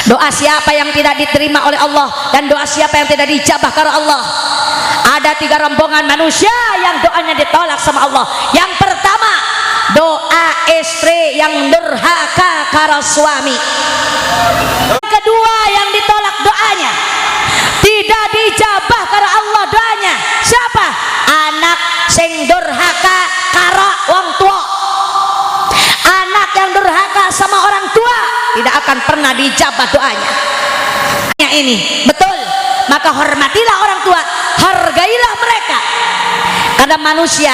Doa siapa yang tidak diterima oleh Allah dan doa siapa yang tidak dijabah karena Allah? Ada 3 rombongan manusia yang doanya ditolak sama Allah. Yang pertama, doa istri yang durhaka karena suami. Yang kedua, yang ditolak doanya, tidak dijabah karena Allah doanya. Siapa? Anak sing durhaka karo wong tua. Anak yang durhaka sama orang tua tidak akan pernah dijabah doanya. Ini betul. Maka hormatilah orang tua, hargailah mereka. Karena manusia,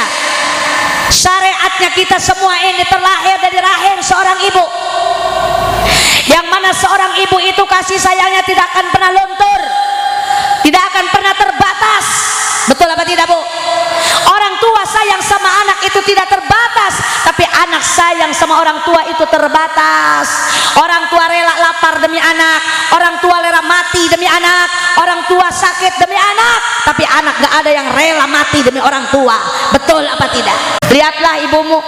syariatnya kita semua ini terlahir dari rahim seorang ibu, yang mana seorang ibu itu kasih sayangnya tidak akan pernah luntur, tidak akan pernah terbatas. Betul apa tidak, Bu? Orang tua sayang sama anak itu tidak terbatas, tapi anak sayang sama orang tua itu terbatas. Orang tua rela lapar demi anak, orang tua rela mati demi anak, orang tua sakit demi anak, tapi anak gak ada yang rela mati demi orang tua. Betul apa tidak? Lihatlah ibumu,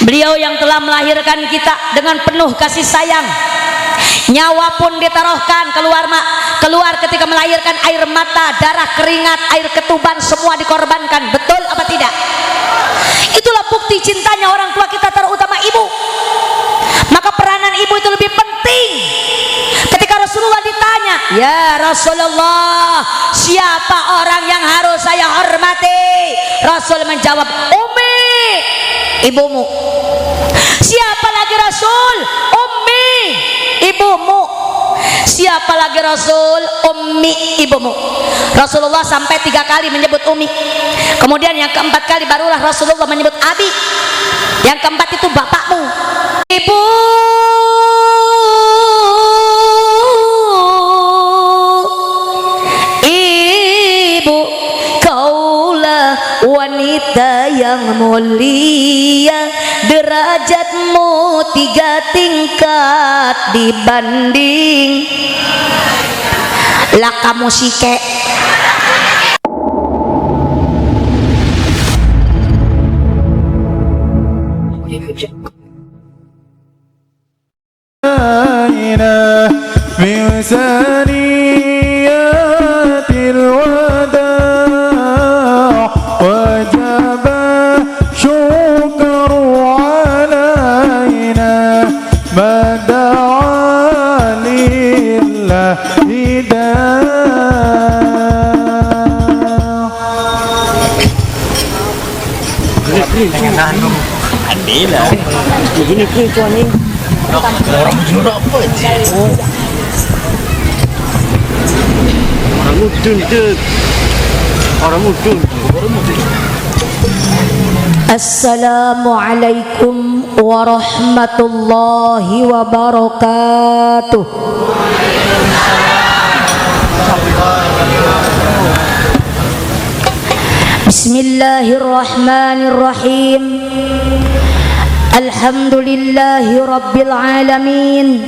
beliau yang telah melahirkan kita dengan penuh kasih sayang, nyawa pun ditaruhkan keluar ketika melahirkan, air mata, darah, keringat, air ketuban semua dikorbankan. Betul apa tidak? Itulah bukti cintanya orang tua kita, terutama ibu. Maka peranan ibu itu lebih penting. Ketika Rasulullah ditanya, ya Rasulullah, siapa orang yang harus saya hormati? Rasul menjawab, Ummi, ibumu. Siapa lagi Rasul? Ummi, ibumu. Siapa lagi Rasul? Ummi, ibumu. Rasulullah sampai 3 kali menyebut Ummi. Kemudian yang keempat kali barulah Rasulullah menyebut Abi. Yang keempat itu bapakmu. Ibu, ibu, kaulah wanita yang mulia, derajatmu 3 tingkat dibanding laka musike. Begini ini orang jurok apa sih? Orang mudun itu, orang mudun. Assalamualaikum warahmatullahi wabarakatuh. Bismillahirrahmanirrahim. Alhamdulillahi rabbil alamin,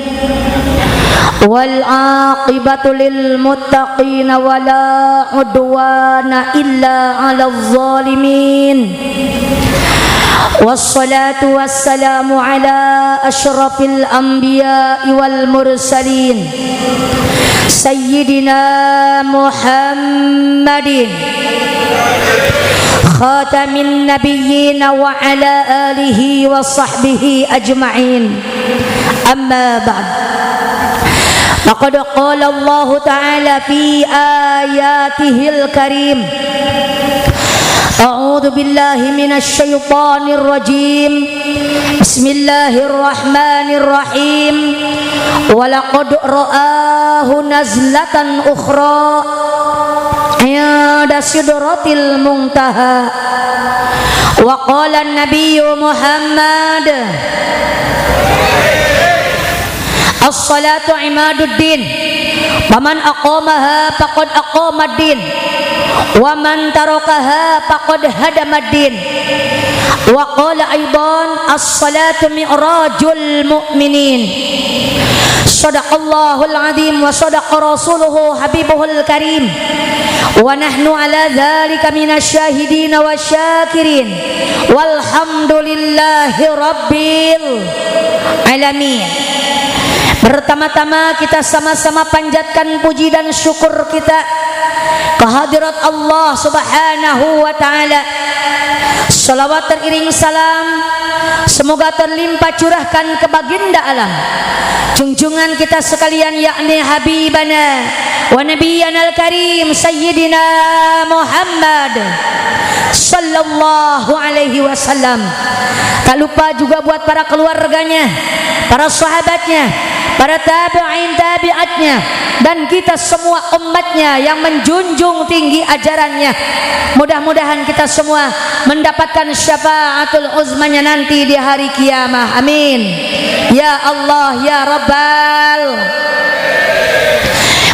wal aqibatu lil muttaqin wala udwana illa 'alal zalimin. Wassalatu wassalamu ala asyrafil anbiya'i wal mursalin sayyidina Muhammadin khatamin nabiyyin wa ala alihi wa sahbihi ajma'in. Amma ba'd. Laqad qala Allah ta'ala fi ayatihil karim, a'udzu billahi minasy syaithanir rajim. Bismillahirrahmanirrahim. Wa laqad ra'ahu nazlatan ukhra 'inda sidratil muntaha. Wa qala an-nabiyyu Muhammad, as-salatu imaduddin, wa man aqamaha faqad aqamad-din, wa man tarakaha faqad hadamad-din. Wa qala aidan, as-salatu mi'rajul mu'minin. Shadaqallahul azim wa shadaqa rasuluhu habibuhul karim, wa nahnu ala dzalika minasyahidin wasyakirin, walhamdulillahi rabbil alamin. Pertama-tama kita sama-sama panjatkan puji dan syukur kita kehadirat Allah Subhanahu wa taala. Salawat teriring salam semoga terlimpah curahkan ke baginda alam junjungan kita sekalian, yakni habibana wa nabiyyana al-karim sayyidina Muhammad sallallahu alaihi wasallam. Tak lupa juga buat para keluarganya, para sahabatnya, para tabi'in tabi'atnya, dan kita semua umatnya yang menjunjung tinggi ajarannya. Mudah-mudahan kita semua mendapatkan syafaatul uzmanya nanti di hari kiamah. Amin ya Allah ya Rabbal.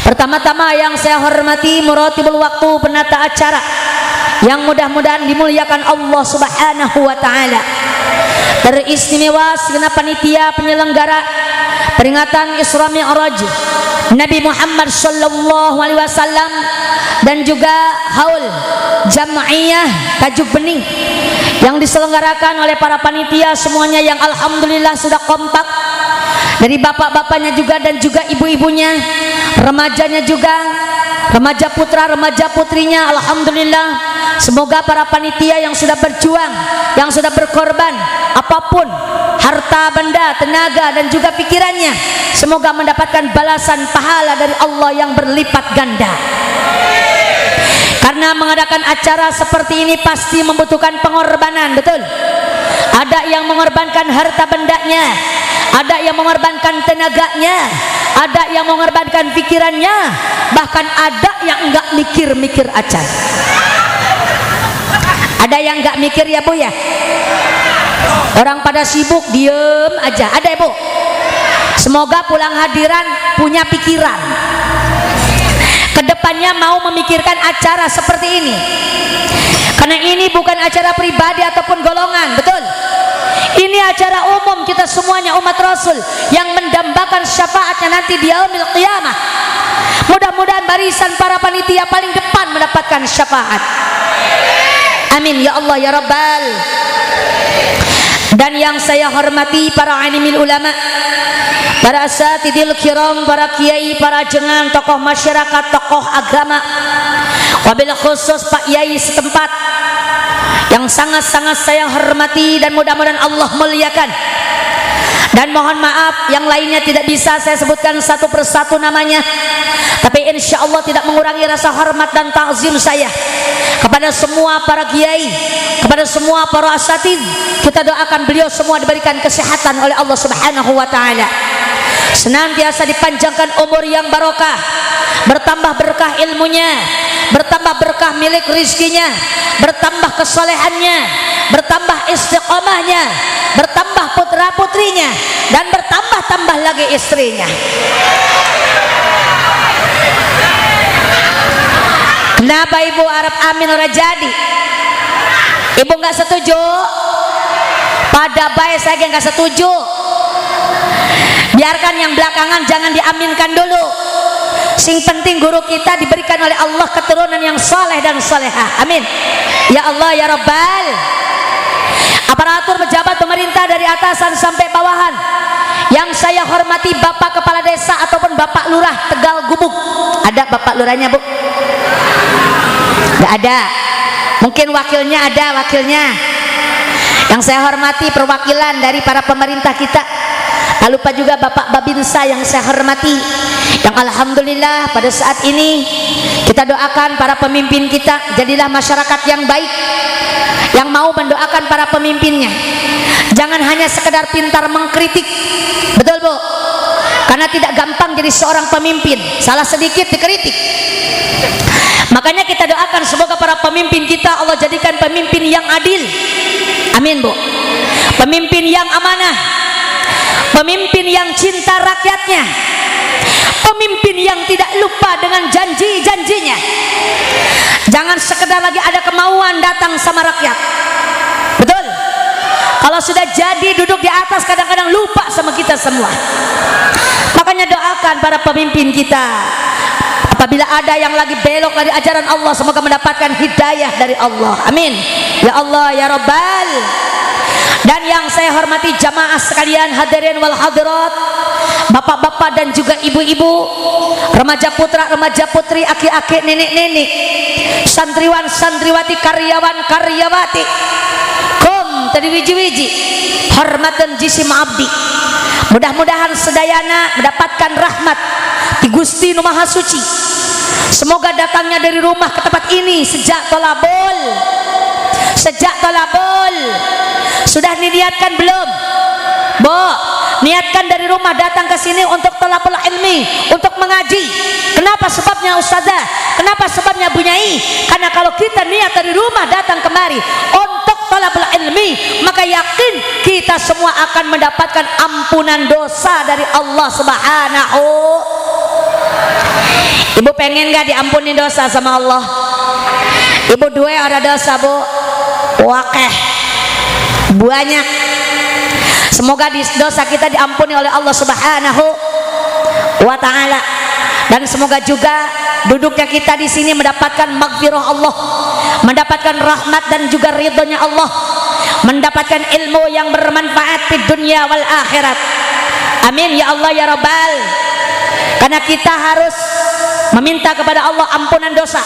Pertama-tama yang saya hormati muratibul waktu, penata acara yang mudah-mudahan dimuliakan Allah Subhanahu wa taala. Teristimewa segenap panitia penyelenggara peringatan Isra Mi'raj Nabi Muhammad sallallahu alaihi wasallam, dan juga haul Jam'iyah Tajuk Bening yang diselenggarakan oleh para panitia semuanya yang alhamdulillah sudah kompak, dari bapak-bapaknya juga dan juga ibu-ibunya, remajanya juga, remaja putra, remaja putrinya, alhamdulillah. Semoga para panitia yang sudah berjuang, yang sudah berkorban apapun harta, benda, tenaga dan juga pikirannya, semoga mendapatkan balasan pahala dari Allah yang berlipat ganda. Karena mengadakan acara seperti ini pasti membutuhkan pengorbanan, betul? Ada yang mengorbankan harta bendanya, ada yang mengorbankan tenaganya, ada yang mengorbankan pikirannya, bahkan ada yang enggak mikir-mikir acara. Ada yang enggak mikir ya Bu ya? Orang pada sibuk diem aja. Ada ya Bu? Semoga pulang hadiran punya pikiran, kedepannya mau memikirkan acara seperti ini, karena ini bukan acara pribadi ataupun golongan, betul? Ini acara umum kita semuanya umat Rasul yang mendambakan syafaatnya nanti di yaumil qiyamah. Mudah-mudahan barisan para panitia paling depan mendapatkan syafaat. Amin ya Allah ya Rabbal. Dan yang saya hormati para alimil ulama, para asatidil kiram, para kiai, para jengan, tokoh masyarakat, tokoh agama, wabil khusus Pak Yai setempat yang sangat-sangat saya hormati dan mudah-mudahan Allah muliakan. Dan mohon maaf yang lainnya tidak bisa saya sebutkan satu persatu namanya, tapi insya Allah tidak mengurangi rasa hormat dan ta'zim saya kepada semua para kiai, kepada semua para asatid. Kita doakan beliau semua diberikan kesehatan oleh Allah Subhanahu wa taala, senantiasa dipanjangkan umur yang barokah, bertambah berkah ilmunya, bertambah berkah milik rizkinya, bertambah kesolehannya, bertambah istiqomahnya, bertambah putra putrinya, dan bertambah-tambah lagi istrinya. Kenapa ibu Arab amin ora jadi? Ibu nggak setuju? Pada baik saya nggak setuju. Biarkan yang belakangan jangan diaminkan dulu. Sing penting guru kita diberikan oleh Allah keturunan yang soleh dan solehah. Amin ya Allah ya Rabbal. Aparatur pejabat pemerintah dari atasan sampai bawahan yang saya hormati, Bapak Kepala Desa ataupun Bapak Lurah Tegal Gubuk. Ada Bapak Lurahnya Bu? Nggak ada. Mungkin wakilnya ada, wakilnya. Yang saya hormati perwakilan dari para pemerintah kita. Tak lupa juga Bapak Babinsa yang saya hormati, yang alhamdulillah pada saat ini kita doakan para pemimpin kita jadilah masyarakat yang baik, yang mau mendoakan para pemimpinnya. Jangan hanya sekedar pintar mengkritik, betul Bu? Karena tidak gampang jadi seorang pemimpin, salah sedikit dikritik. Makanya kita doakan semoga para pemimpin kita Allah jadikan pemimpin yang adil. Amin Bu. Pemimpin yang amanah, pemimpin yang cinta rakyatnya, pemimpin yang tidak lupa dengan janji-janjinya. Jangan sekedar lagi ada kemauan datang sama rakyat, betul? Kalau sudah jadi duduk di atas kadang-kadang lupa sama kita semua. Makanya doakan para pemimpin kita, apabila ada yang lagi belok dari ajaran Allah, semoga mendapatkan hidayah dari Allah. Amin ya Allah ya Rabbal. Dan yang saya hormati jamaah sekalian, hadirin wal hadirat, bapak-bapak dan juga ibu-ibu, remaja putra, remaja putri, aki-aki, nenek-nenek, santriwan, santriwati, karyawan, karyawati, kum tadi wiji-wiji, hormatan jisim abdi. Mudah-mudahan sedayana mendapatkan rahmat di Gusti Nu Maha Suci. Semoga datangnya dari rumah ke tempat ini sejak tolabul, sudah diniatkan belum? Bo, niatkan dari rumah datang ke sini untuk talabul ilmi, untuk mengaji. Kenapa sebabnya ustazah? Kenapa sebabnya Bu Nyai? Karena kalau kita niat dari rumah datang kemari untuk talabul ilmi, maka yakin kita semua akan mendapatkan ampunan dosa dari Allah Subhanahu. Ibu pengen gak diampuni dosa sama Allah? Ibu dua ada dosa, Bu? Wakeh banyak. Semoga dosa kita diampuni oleh Allah Subhanahu wa taala, dan semoga juga duduknya kita di sini mendapatkan maghfirah Allah, mendapatkan rahmat dan juga ridhonya Allah, mendapatkan ilmu yang bermanfaat di dunia wal akhirat. Amin ya Allah ya Rabbal. Karena kita harus meminta kepada Allah ampunan dosa,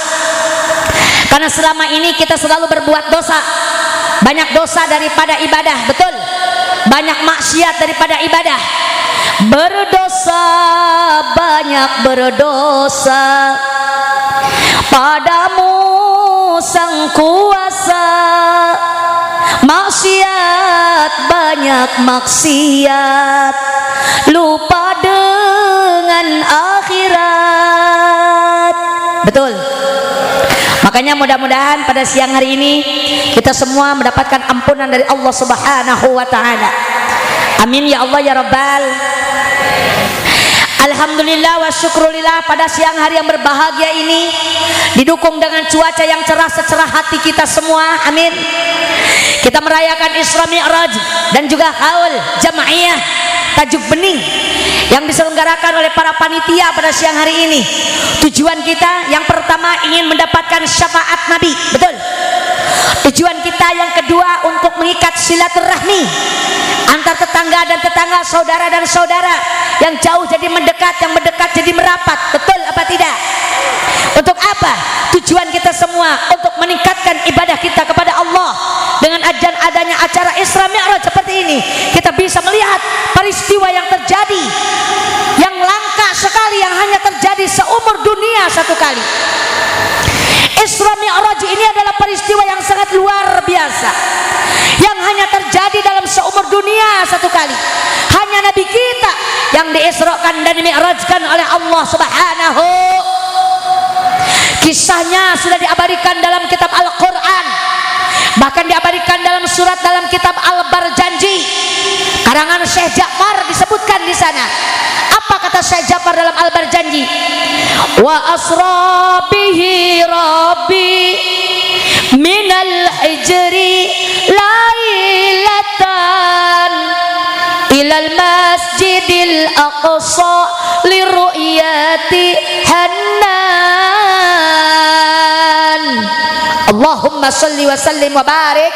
karena selama ini kita selalu berbuat dosa. Banyak dosa daripada ibadah, betul? Banyak maksiat daripada ibadah. Berdosa, banyak berdosa padamu Sang Kuasa. Maksiat, banyak maksiat, lupa dengan akhirat. Betul? Makanya mudah-mudahan pada siang hari ini kita semua mendapatkan ampunan dari Allah Subhanahu wa taala. Amin ya Allah ya Rabbal. Alhamdulillah wa syukrulillah, pada siang hari yang berbahagia ini didukung dengan cuaca yang cerah secerah hati kita semua. Amin. Kita merayakan Isra Mi'raj dan juga haul jamaiyah tajuk bening yang diselenggarakan oleh para panitia pada siang hari ini. Tujuan kita yang pertama ingin mendapatkan syafaat Nabi, betul? Tujuan kita yang kedua untuk mengikat silaturahmi antar tetangga dan tetangga, saudara dan saudara, yang jauh jadi mendekat, yang mendekat jadi merapat, betul apa tidak? Untuk apa? Tujuan kita semua untuk meningkatkan ibadah kita kepada Allah. Dengan adanya acara Isra Mi'raj seperti ini, kita bisa melihat peristiwa yang terjadi, yang langka sekali, yang hanya terjadi seumur dunia satu kali. Isra Mi'raj ini adalah peristiwa yang sangat luar biasa, yang hanya terjadi dalam seumur dunia satu kali. Hanya Nabi kita yang diisrakan dan dimi'rajkan oleh Allah Subhanahu. Kisahnya sudah diabadikan dalam kitab Al-Quran, bahkan diabadikan dalam surat dalam kitab Al-Barjanji karangan Syekh Ja'far, disebutkan di sana. Apa kata Syekh Ja'far dalam Al-Barjanji? Wa asra bihi rabbi minal hijri lailatan ilal masjidil aqsa liru'yati hannan. Allahumma salli wa sallim wa barik.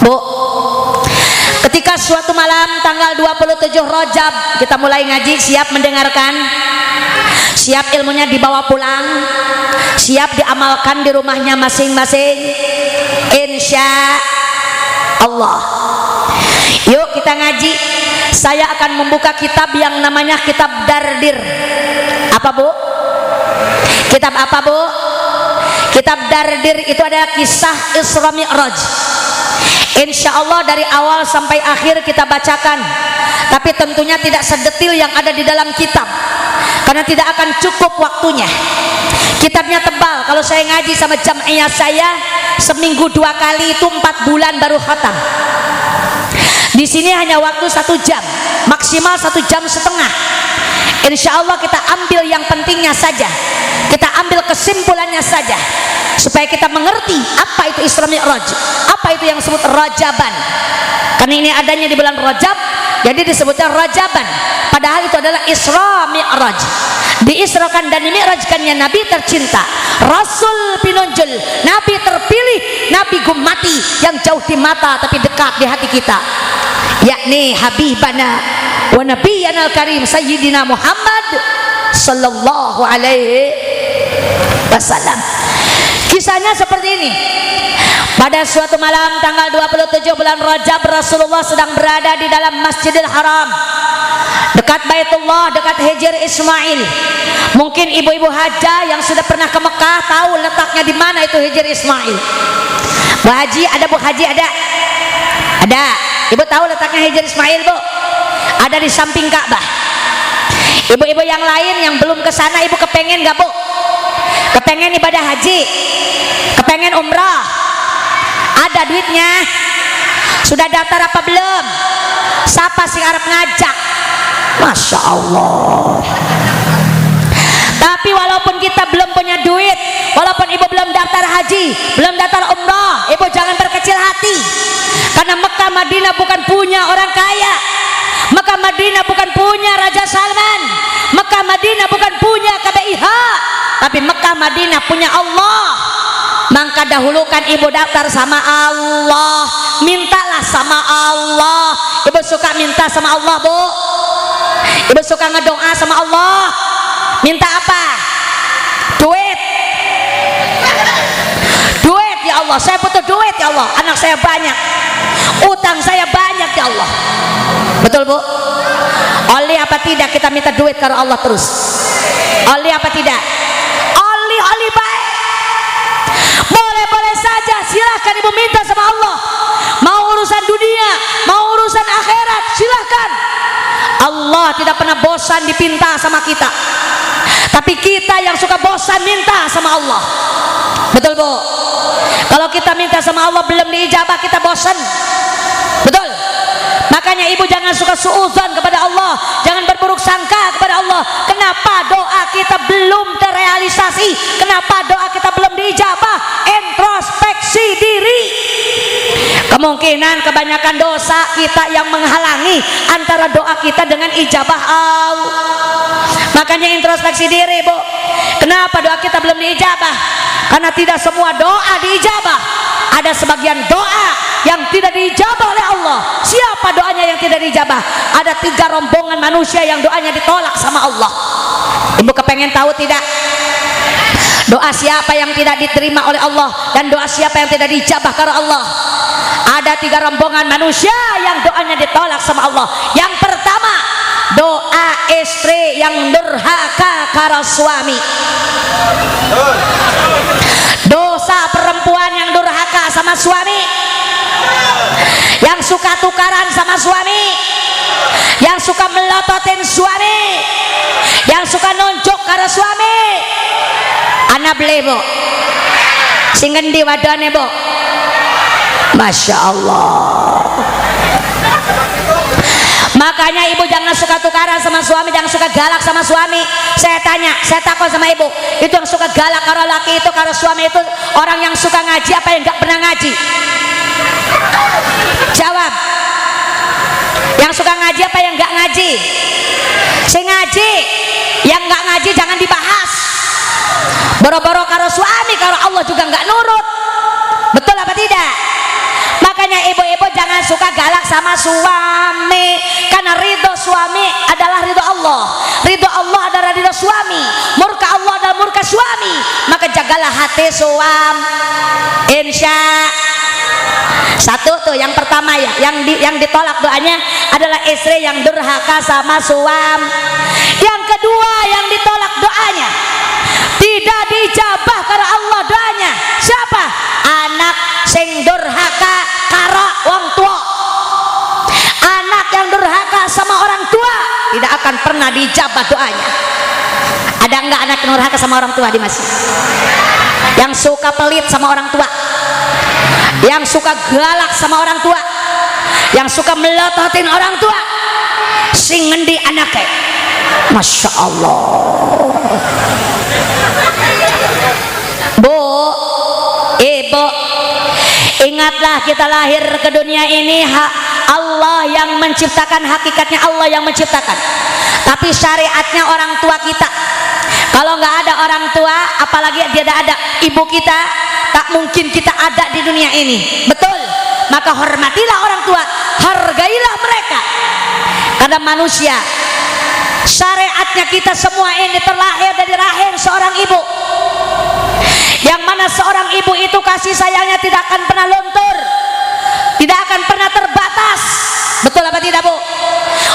Bu, ketika suatu malam tanggal 27 Rajab kita mulai ngaji, siap mendengarkan, siap ilmunya dibawa pulang, siap diamalkan di rumahnya masing-masing, insya Allah. Yuk kita ngaji. Saya akan membuka kitab yang namanya kitab Dardir. Apa Bu? Kitab apa Bu? Kitab Dardir itu adalah kisah Isra Mi'raj. Insya Allah dari awal sampai akhir kita bacakan, tapi tentunya tidak sedetil yang ada di dalam kitab, karena tidak akan cukup waktunya. Kitabnya tebal. Kalau saya ngaji sama jamaah saya seminggu 2 kali itu 4 bulan baru khatam. Di sini hanya waktu 1 jam, maksimal 1,5 jam. Insya Allah kita ambil yang pentingnya saja, kita ambil kesimpulannya saja, supaya kita mengerti apa itu Isra Mi'raj, apa itu yang disebut Rajaban. Karena ini adanya di bulan Rajab, jadi disebutnya Rajaban, padahal itu adalah Isra Mi'raj. diisrakan dan dimi'rajkannya Nabi tercinta, Rasul pinonjol, Nabi terpilih, Nabi gumati yang jauh di mata tapi dekat di hati kita, yakni Habibana wa Nabiyyana al-Karim Sayyidina Muhammad sallallahu alaihi wasallam. Kisahnya seperti ini. Pada suatu malam tanggal 27 bulan Rajab, Rasulullah sedang berada di dalam Masjidil Haram dekat Baitullah, dekat Hijr Ismail. Mungkin ibu-ibu haja yang sudah pernah ke Mekah tahu letaknya di mana itu Hijr Ismail. Bu Haji ada, Bu Haji ada? Ada. Ibu tahu letaknya Hijr Ismail, Bu? Ada di samping Ka'bah. Ibu-ibu yang lain yang belum ke sana, ibu kepengen gak, Bu? Kepengen ibadah haji? Kepengen umrah? Ada duitnya? Sudah daftar apa belum? Siapa sih Arab ngajak? Masya Allah. Tapi walaupun kita belum punya duit, walaupun ibu belum daftar haji, belum daftar umrah, ibu jangan berkecil hati. Karena Mekah Madinah bukan punya orang kaya. Mekah Madinah bukan punya Raja Salman. Mekah Madinah bukan punya KBIH. Tapi Mekah Madinah punya Allah. Maka dahulukan ibu daftar sama Allah, mintalah sama Allah. Ibu suka minta sama Allah, Bu? Ibu suka ngedoa sama Allah? Minta apa? Duit. Duit ya Allah, saya butuh duit ya Allah. Anak saya banyak, utang saya banyak ya Allah. Betul, Bu? Oli apa tidak kita minta duit karena Allah terus? Oli apa tidak? Oli baik. Boleh-boleh saja, silahkan ibu minta sama Allah. Mau urusan dunia, mau urusan akhirat, silahkan. Allah tidak pernah bosan dipinta sama kita. Tapi kita yang suka bosan minta sama Allah. Betul, Bu? Kalau kita minta sama Allah belum diijabah, kita bosan. Betul? Makanya ibu jangan suka suudzon kepada Allah, jangan berburuk sangka kepada Allah. Kenapa doa kita belum terrealisasi? Kenapa doa kita belum diijabah? Introspeksi diri. Kemungkinan kebanyakan dosa kita yang menghalangi antara doa kita dengan ijabah Allah. Makanya introspeksi diri, Bu. Kenapa doa kita belum diijabah? Karena tidak semua doa diijabah. Ada sebagian doa yang tidak diijabah oleh Allah. Siapa doanya yang tidak diijabah? Ada 3 rombongan manusia yang doanya ditolak sama Allah. Ibu kepengen tahu tidak? Doa siapa yang tidak diterima oleh Allah dan doa siapa yang tidak dijabah karena Allah? Ada 3 rombongan manusia yang doanya ditolak sama Allah. Yang pertama, doa istri yang durhaka karena suami. Dosa perempuan yang durhaka sama suami, yang suka tukaran sama suami, yang suka melototin suami, yang suka nunjuk karena suami. Anak beli, Bu? Sing ngendi wadone, Bu? Masya Allah. Makanya ibu jangan suka tukaran sama suami, jangan suka galak sama suami. Saya tanya, saya takut sama ibu, itu yang suka galak karo laki itu karo suami itu orang yang suka ngaji apa yang nggak pernah ngaji? Jawab. Yang suka ngaji apa yang nggak ngaji? Saya ngaji, yang nggak ngaji jangan dibahas. Boro-boro karo suami, karo Allah juga nggak nurut. Betul apa tidak? Makanya ibu-ibu jangan suka galak sama suami, karena ridho suami adalah ridho Allah, ridho Allah adalah ridho suami, murka Allah adalah murka suami. Maka jagalah hati suami. Insya satu tuh yang pertama ya, yang ditolak doanya adalah istri yang durhaka sama suami. Yang kedua yang ditolak doanya, tidak dijabah karena Allah doanya. Siapa? Anak sing durhaka karo wong tua. Anak yang durhaka sama orang tua tidak akan pernah dijabah doanya. Ada enggak anak yang durhaka sama orang tua di masjid? Yang suka pelit sama orang tua, yang suka galak sama orang tua, yang suka melototin orang tua, sing ngendi anaknya? Masya Allah. Bu, ibu, ingatlah kita lahir ke dunia ini Allah yang menciptakan, hakikatnya Allah yang menciptakan. Tapi syariatnya orang tua kita. Kalau nggak ada orang tua, apalagi tidak ada ibu kita, tak mungkin kita ada di dunia ini. Betul. Maka hormatilah orang tua, hargailah mereka. Karena manusia, syariatnya kita semua ini terlahir dari rahim seorang ibu, yang mana seorang ibu itu kasih sayangnya tidak akan pernah luntur, tidak akan pernah terbatas. Betul apa tidak, Bu?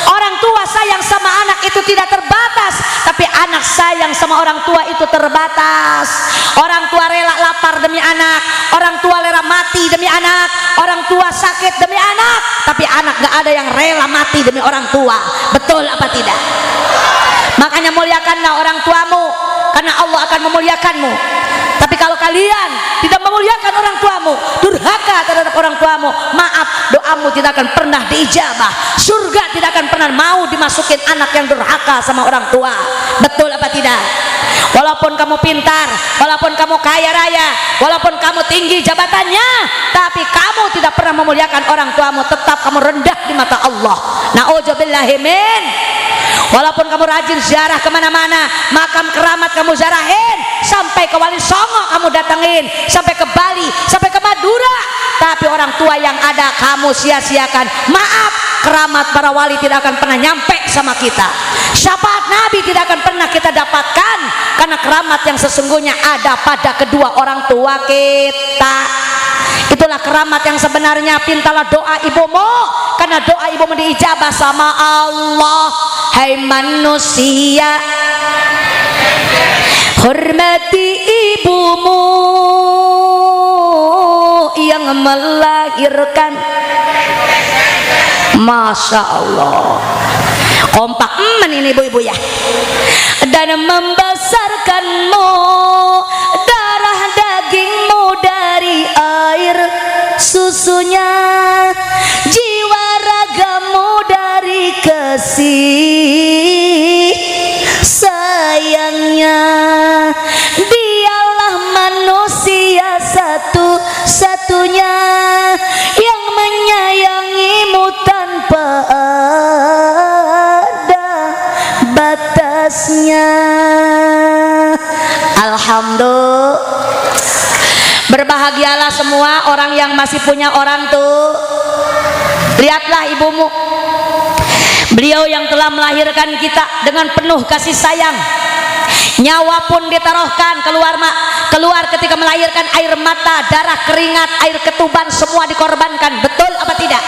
Orang tua sayang sama anak itu tidak terbatas, tapi anak sayang sama orang tua itu terbatas. Orang tua rela lapar demi anak, orang tua rela mati demi anak, orang tua sakit demi anak, tapi anak gak ada yang rela mati demi orang tua. Betul apa tidak? Makanya muliakanlah orang tuamu, karena Allah akan memuliakanmu. Tapi kalau kalian tidak memuliakan orang tuamu, durhaka terhadap orang tuamu, maaf, doamu tidak akan pernah diijabah. Surga tidak akan pernah mau dimasukin anak yang durhaka sama orang tua. Betul apa tidak? Walaupun kamu pintar, walaupun kamu kaya raya, walaupun kamu tinggi jabatannya, tapi kamu tidak pernah memuliakan orang tuamu, tetap kamu rendah di mata Allah. Na'udzubillahi min. Walaupun kamu rajin ziarah kemana-mana, makam keramat kamu ziarahin, sampai ke Wali Songo kamu datengin, sampai ke Bali, sampai ke Madura, tapi orang tua yang ada kamu sia-siakan. Maaf, keramat para wali tidak akan pernah nyampe sama kita. Syafaat Nabi tidak akan pernah kita dapatkan, karena keramat yang sesungguhnya ada pada kedua orang tua kita. Itulah keramat yang sebenarnya. Pintalah doa ibumu, karena doa ibumu diijabah sama Allah. Hai manusia, hormati ibumu yang melahirkan. Masya Allah, kompak ini ibu-ibu ya. Dan membesarkanmu, darah dagingmu dari air susunya, jiwa ragamu dari kasih sayangnya. Dialah manusia satu-satunya yang menyayangimu tanpa ada batasnya. Alhamdulillah. Berbahagialah semua orang yang masih punya orang tua. Lihatlah ibumu, beliau yang telah melahirkan kita dengan penuh kasih sayang. Nyawa pun ditaruhkan, keluar ketika melahirkan, air mata, darah, keringat, air ketuban, semua dikorbankan. Betul apa tidak?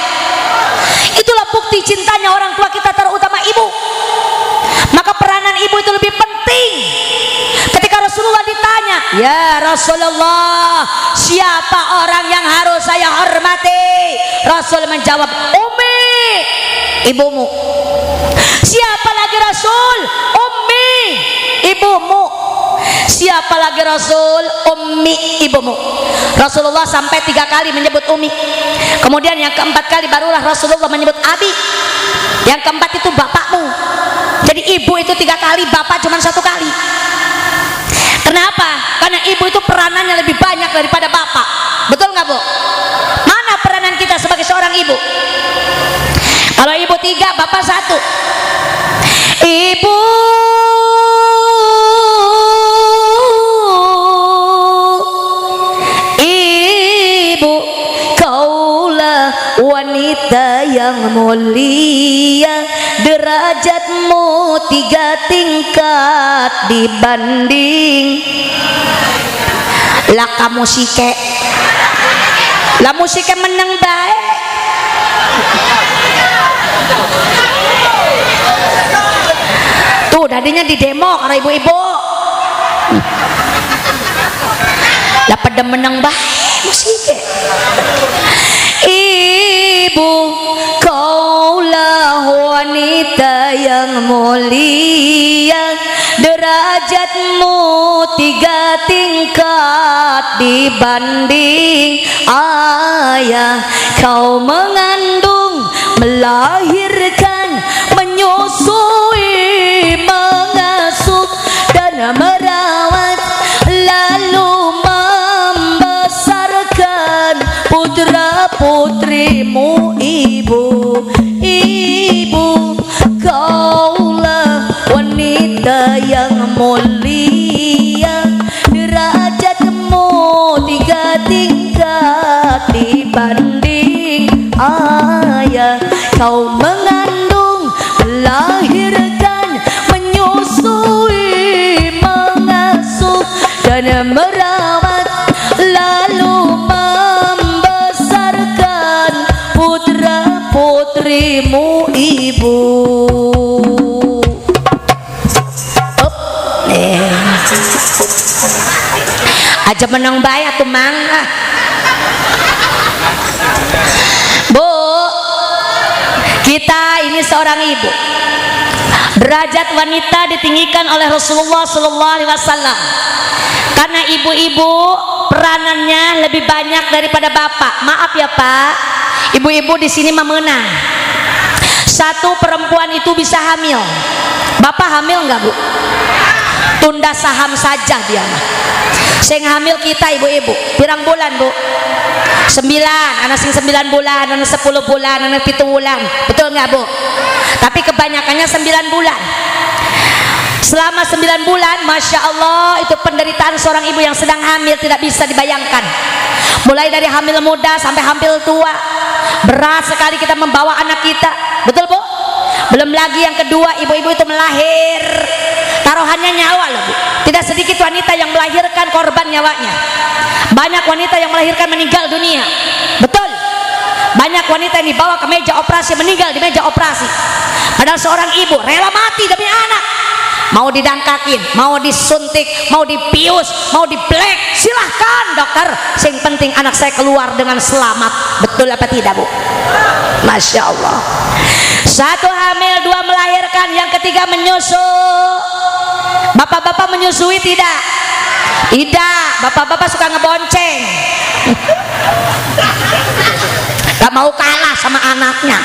Itulah bukti cintanya orang tua kita, terutama ibu. Maka peranan ibu itu lebih penting. Ketika Rasulullah ditanya, ya Rasulullah, siapa orang yang harus saya hormati? Rasul menjawab, Ummi, ibumu. Siapa lagi Rasul? Ummi, ibumu. Siapa lagi Rasul? Ummi, ibumu. Rasulullah sampai 3 kali menyebut Ummi. Kemudian yang keempat kali barulah Rasulullah menyebut Abi. Yang keempat itu bapakmu. Jadi ibu itu 3 kali, bapak cuma 1 kali. Kenapa? Karena ibu itu peranannya lebih banyak daripada bapak. Betul nggak, Bu? Mana peranan kita sebagai seorang ibu? Kalau ibu 3, bapak 1. Ibu, kaulah wanita yang mulia, derajatmu 3 tingkat dibanding lah kamu sike. Lah musike menang baik. Tuh tadinya di demo karena ibu-ibu. Lah pada menang baik musike. Ibu, kaulah wanita yang mulia, derajatmu 3 tingkat dibanding ayah. Kau mengandung, melahirkan, menyusui, mengasuh dan merawat, lalu membesarkan putra putrimu ibu. yang mulia, derajatmu 3 tingkat dibanding ayah. Kau mengandung, melahirkan, menyusui, mengasuh dan merawat, lalu membesarkan putra putrimu ibu. Aja menang bayar tuh mangga. Bu, kita ini seorang ibu. Derajat wanita ditinggikan oleh Rasulullah Sallallahu Alaihi Wasallam. Karena ibu-ibu peranannya lebih banyak daripada bapak. Maaf ya Pak, ibu-ibu di sini memenang. Satu perempuan itu bisa hamil. Bapak hamil nggak Bu? Tunda saham saja dia mah. Sing hamil kita ibu-ibu. Pirang bulan Bu? 9, anak sing 9 bulan, anak 10 bulan, anak 7 bulan. Betul nggak Bu? Tapi kebanyakannya 9 bulan. Selama 9 bulan, Masya Allah, itu penderitaan seorang ibu yang sedang hamil tidak bisa dibayangkan. Mulai dari hamil muda sampai hamil tua, berat sekali kita membawa anak kita. Betul Bu? Belum lagi yang kedua, ibu-ibu itu melahir, taruhannya nyawa loh Bu. Tidak sedikit wanita yang melahirkan korban nyawanya. Banyak wanita yang melahirkan meninggal dunia. Betul? Banyak wanita yang dibawa ke meja operasi meninggal di meja operasi. Padahal seorang ibu rela mati demi anak. Mau didangkakin, mau disuntik, mau dipius, mau diblek, silahkan dokter. Yang penting anak saya keluar dengan selamat. Betul apa tidak Bu? Masya Allah. 1 hamil, 2 melahirkan, yang ketiga menyusu. Bapak-bapak menyusui tidak? Tidak. Bapak-bapak suka ngebonceng. Gak mau kalah sama anaknya.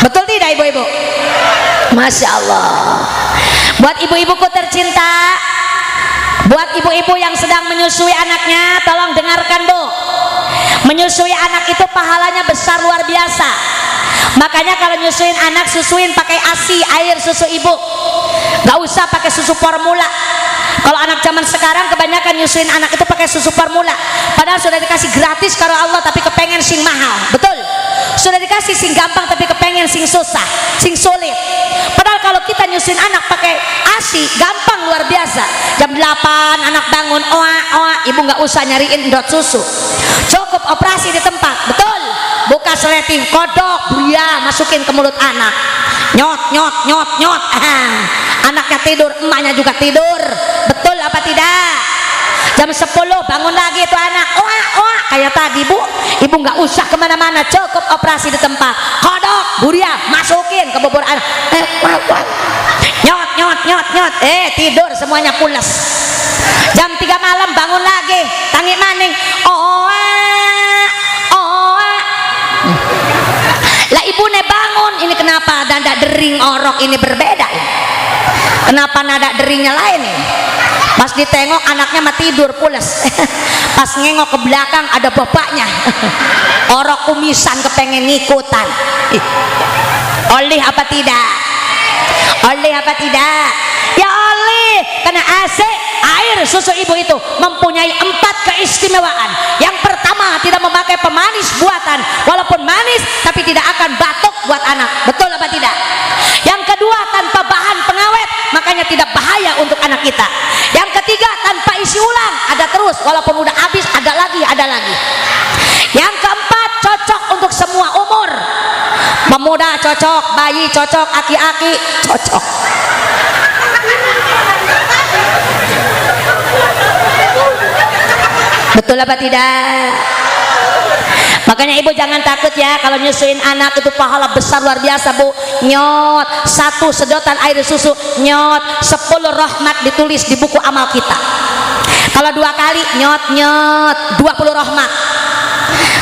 Betul tidak ibu-ibu? Masya Allah. Buat ibu-ibuku tercinta, buat ibu-ibu yang sedang menyusui anaknya, tolong dengarkan Bu. Menyusui anak itu pahalanya besar luar biasa. Makanya kalau nyusuin anak, susuin pakai ASI, air susu ibu. Gak usah pakai susu formula. Kalau anak zaman sekarang kebanyakan nyusuin anak itu pakai susu formula. Padahal sudah dikasih gratis karo Allah, tapi kepengen sing mahal. Betul? Sudah dikasih sing gampang, tapi kepengen sing susah, sing sulit. Padahal kalau kita nyusuin anak pakai ASI, gampang luar biasa. Jam 8 anak bangun, oa, ibu nggak usah nyariin dot susu. Cukup operasi di tempat. Betul? Buka seleting, kodok, buria, masukin ke mulut anak. Nyot, nyot, nyot, nyot. Anaknya tidur, emaknya juga tidur. Betul apa tidak? Jam 10 bangun lagi itu anak, oa, kayak tadi Bu. Ibu nggak usah kemana-mana, cukup operasi di tempat. Kodok, buria, masukin ke bubur anak. Nyot, nyot, nyot, nyot. Tidur semuanya pules. Jam 3 malam bangun lagi, tangi maning, oa. Lah ibu ne bangun, ini kenapa nada dering orok ini berbeda ya? Kenapa nada deringnya lain nih? Pas ditengok anaknya mah tidur pules. Pas ngengok ke belakang ada bapaknya. Orok kumisan kepengen ngikutan. Oleh apa tidak? Oleh apa tidak? Ya oleh, karena air susu ibu itu mempunyai 4 keistimewaan. Yang pertama, tidak memakai pemanis buatan, walaupun manis tapi tidak akan batuk buat anak. Betul apa tidak? Yang kedua, tanpa bahan pengawet, makanya tidak bahaya untuk anak kita. Yang ketiga, tanpa isi ulang, ada terus, walaupun udah habis ada lagi, ada lagi. Yang keempat, cocok untuk semua umur. Pemuda cocok, bayi cocok, aki-aki cocok. Betul apa tidak? Makanya ibu jangan takut ya, kalau nyusuin anak itu pahala besar luar biasa Bu. Nyot, 1 sedotan air susu, nyot 10 rahmat ditulis di buku amal kita. Kalau 2 kali nyot, nyot 20 rahmat.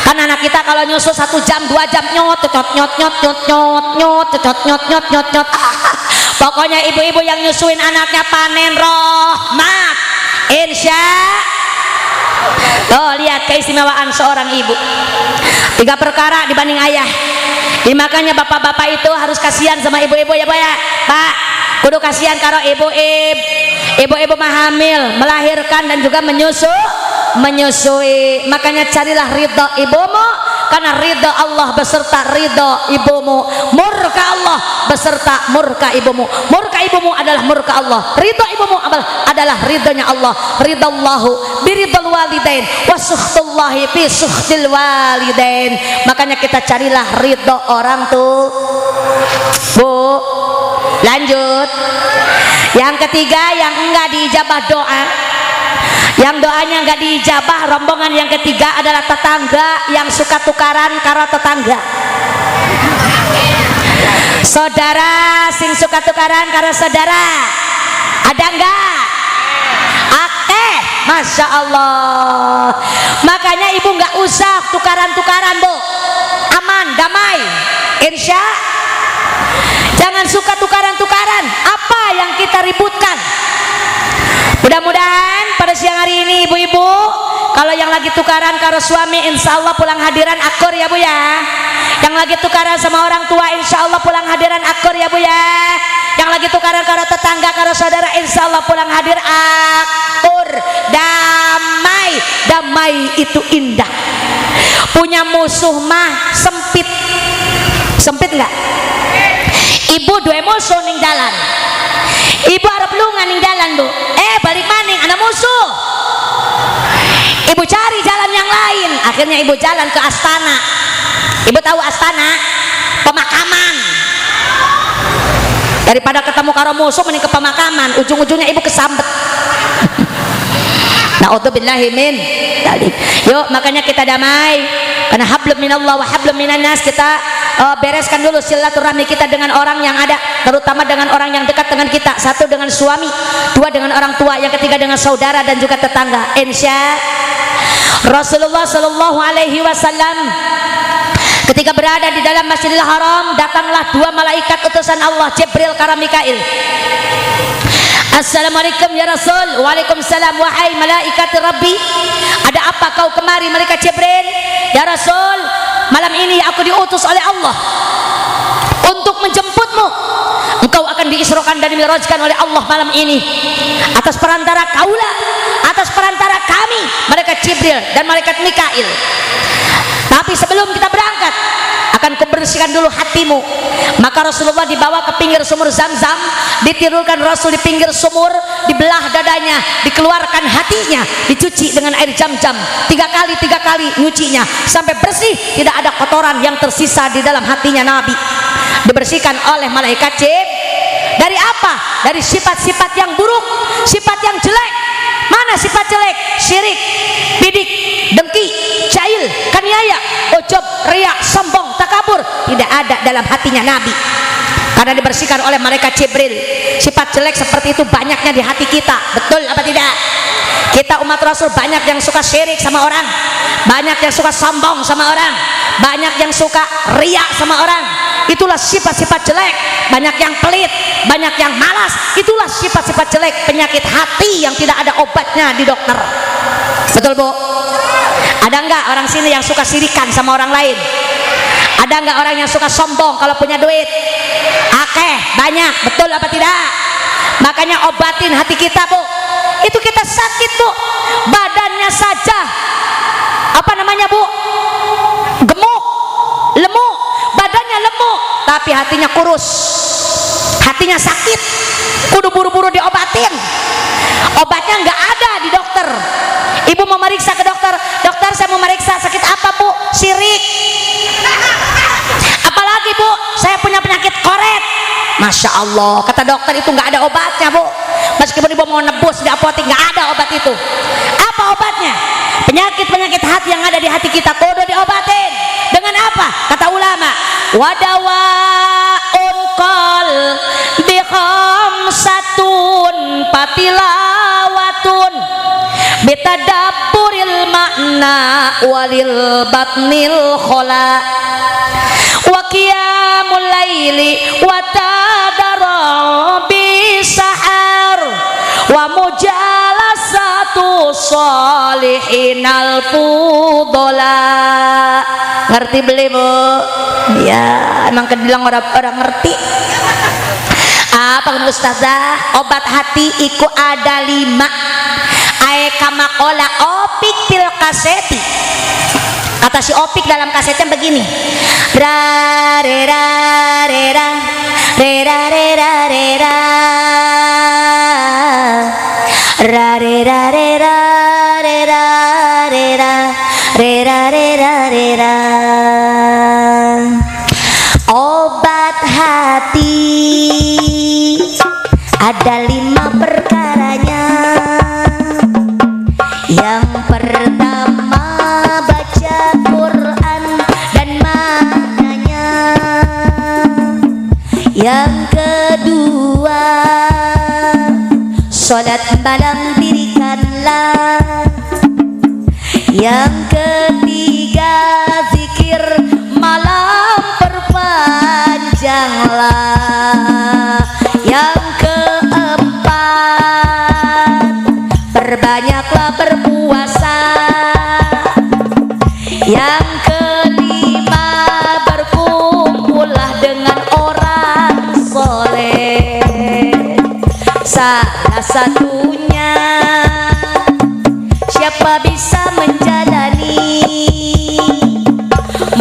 Kan anak kita kalau nyusu 1 jam 2 jam nyot nyot nyot nyot nyot nyot nyot nyot nyot nyot nyot nyot. Pokoknya ibu-ibu yang nyusuin anaknya panen rahmat, insya. Tuh lihat keistimewaan seorang ibu, 3 perkara dibanding ayah. Makanya bapak-bapak itu harus kasihan sama ibu-ibu ya Bu ya. Pak, kudu kasihan karo ibu-ibu mahamil, melahirkan dan juga menyusui. Makanya carilah ridha ibumu, karena ridha Allah beserta ridha ibumu, murka Allah beserta murka ibumu. Murka ibumu adalah murka Allah, ridha ibumu adalah ridhanya Allah. Ridallahu biridal walidain wa sukhtullahi fi sukhtil walidain. Makanya kita carilah ridha orang tuh. Bu, lanjut. Yang ketiga yang enggak diijabah doa, yang doanya enggak diijabah, rombongan yang ketiga adalah tetangga yang suka tukaran karo tetangga. Saudara sing suka tukaran karo saudara, ada enggak? Akeh, masya Allah. Makanya ibu enggak usah tukaran-tukaran, Bu. Aman, damai, insya. Jangan suka tukaran-tukaran. Apa yang kita ributkan? Mudah-mudahan pada siang hari ini ibu-ibu, kalau yang lagi tukaran karo suami, insya Allah pulang hadiran akur ya Bu ya. Yang lagi tukaran sama orang tua, insya Allah pulang hadiran akur ya Bu ya. Yang lagi tukaran karo tetangga, karo saudara, insya Allah pulang hadir akur. Damai, damai itu indah. Punya musuh mah sempit. Sempit nggak? Ibu dua musuh ning jalan, ibu harap lungan ning jalan Bu, balik maning ada musuh, ibu cari jalan yang lain, akhirnya ibu jalan ke Astana. Ibu tahu Astana? Pemakaman. Daripada ketemu karo musuh mending ke pemakaman, ujung-ujungnya ibu kesambet. Na'udzubillahi min dzalik. Yuk, makanya kita damai. Karena hablum minallah wa hablum minan nas, kita bereskan dulu silaturahmi kita dengan orang yang ada, terutama dengan orang yang dekat dengan kita. Satu dengan suami, dua dengan orang tua, yang ketiga dengan saudara dan juga tetangga. Insya Rasulullah Shallallahu Alaihi Wasallam ketika berada di dalam Masjidil Haram, datanglah dua malaikat utusan Allah, Jibril kara Mikail. Assalamualaikum ya Rasul. Waalaikumsalam. Wahai malaikat Rabbi, ada apa kau kemari? Malaikat Jibril, ya Rasul, malam ini aku diutus oleh Allah untuk menjemputmu. Engkau akan diisrokan dan mirajkan oleh Allah malam ini atas perantara kaulah, atas perantara kami, malaikat Jibril dan malaikat Mikail. Tapi sebelum kita berangkat, akan kubersihkan dulu hatimu. Maka Rasulullah dibawa ke pinggir sumur Zam-Zam, ditirulkan Rasul di pinggir sumur, dibelah dadanya, dikeluarkan hatinya, dicuci dengan air Zam-Zam tiga kali nyucinya sampai bersih, tidak ada kotoran yang tersisa di dalam hatinya Nabi. Dibersihkan oleh malaikat Jibril. Dari apa? Dari sifat-sifat yang buruk, sifat yang jelek. Mana sifat jelek? Syirik, bidik, dengki, jahil, kaniaya, ujub, riya, sombong, takabur, tidak ada dalam hatinya Nabi. Karena dibersihkan oleh malaikat Jibril. Sifat jelek seperti itu banyaknya di hati kita. Betul apa tidak? Kita umat Rasul banyak yang suka syirik sama orang, banyak yang suka sombong sama orang, banyak yang suka riya sama orang. Itulah sifat-sifat jelek. Banyak yang pelit, banyak yang malas. Itulah sifat-sifat jelek, penyakit hati yang tidak ada obatnya di dokter. Betul Bu? Ada enggak orang sini yang suka sirikan sama orang lain? Ada enggak orang yang suka sombong kalau punya duit? Akeh, banyak. Betul apa tidak? Makanya obatin hati kita Bu. Itu kita sakit Bu, badannya saja apa namanya Bu, gemuk, lemuk, badannya lemuk, tapi hatinya kurus, hatinya sakit, kudu buru-buru diobatin. Obatnya nggak ada di dokter. Ibu mau meriksa ke dokter, dokter saya mau meriksa sakit apa Bu? Sirik. Apalagi Bu, saya punya penyakit koret. Masya Allah, kata dokter itu nggak ada obatnya Bu. Meskipun ibu mau nebus di apotek, nggak ada obat itu. Apa obatnya? Penyakit-penyakit hati yang ada di hati kita kudu diobatin. Dengan apa? Kata ulama, wadawaun qal bi khamsatun patilawatun bitadabburil makna walil batnil khola wa qiyamul laili wa tadarabi sahar wa mujalasatu sholihinal fudola. Ngerti beli Bu? Ya, emang kedilang orang ngerti. Apa pun ustazah, obat hati iku ada 5. Ae kamakola opik pil kaseti. Kata si Opik dalam kasetnya begini. Ra re ra re ra re ra re ra re ra ra re ra re ra re ra re ra re ra re ra re ra. Obat hati ada 5 perkaranya. Yang pertama baca Quran dan maknanya. Yang kedua salat malam dirikanlah. Yang ketiga zikir malam perpanjanglah. Yang keempat perbanyaklah berpuasa. Yang kelima berkumpullah dengan orang soleh. Salah satunya siapa bisa menjalani.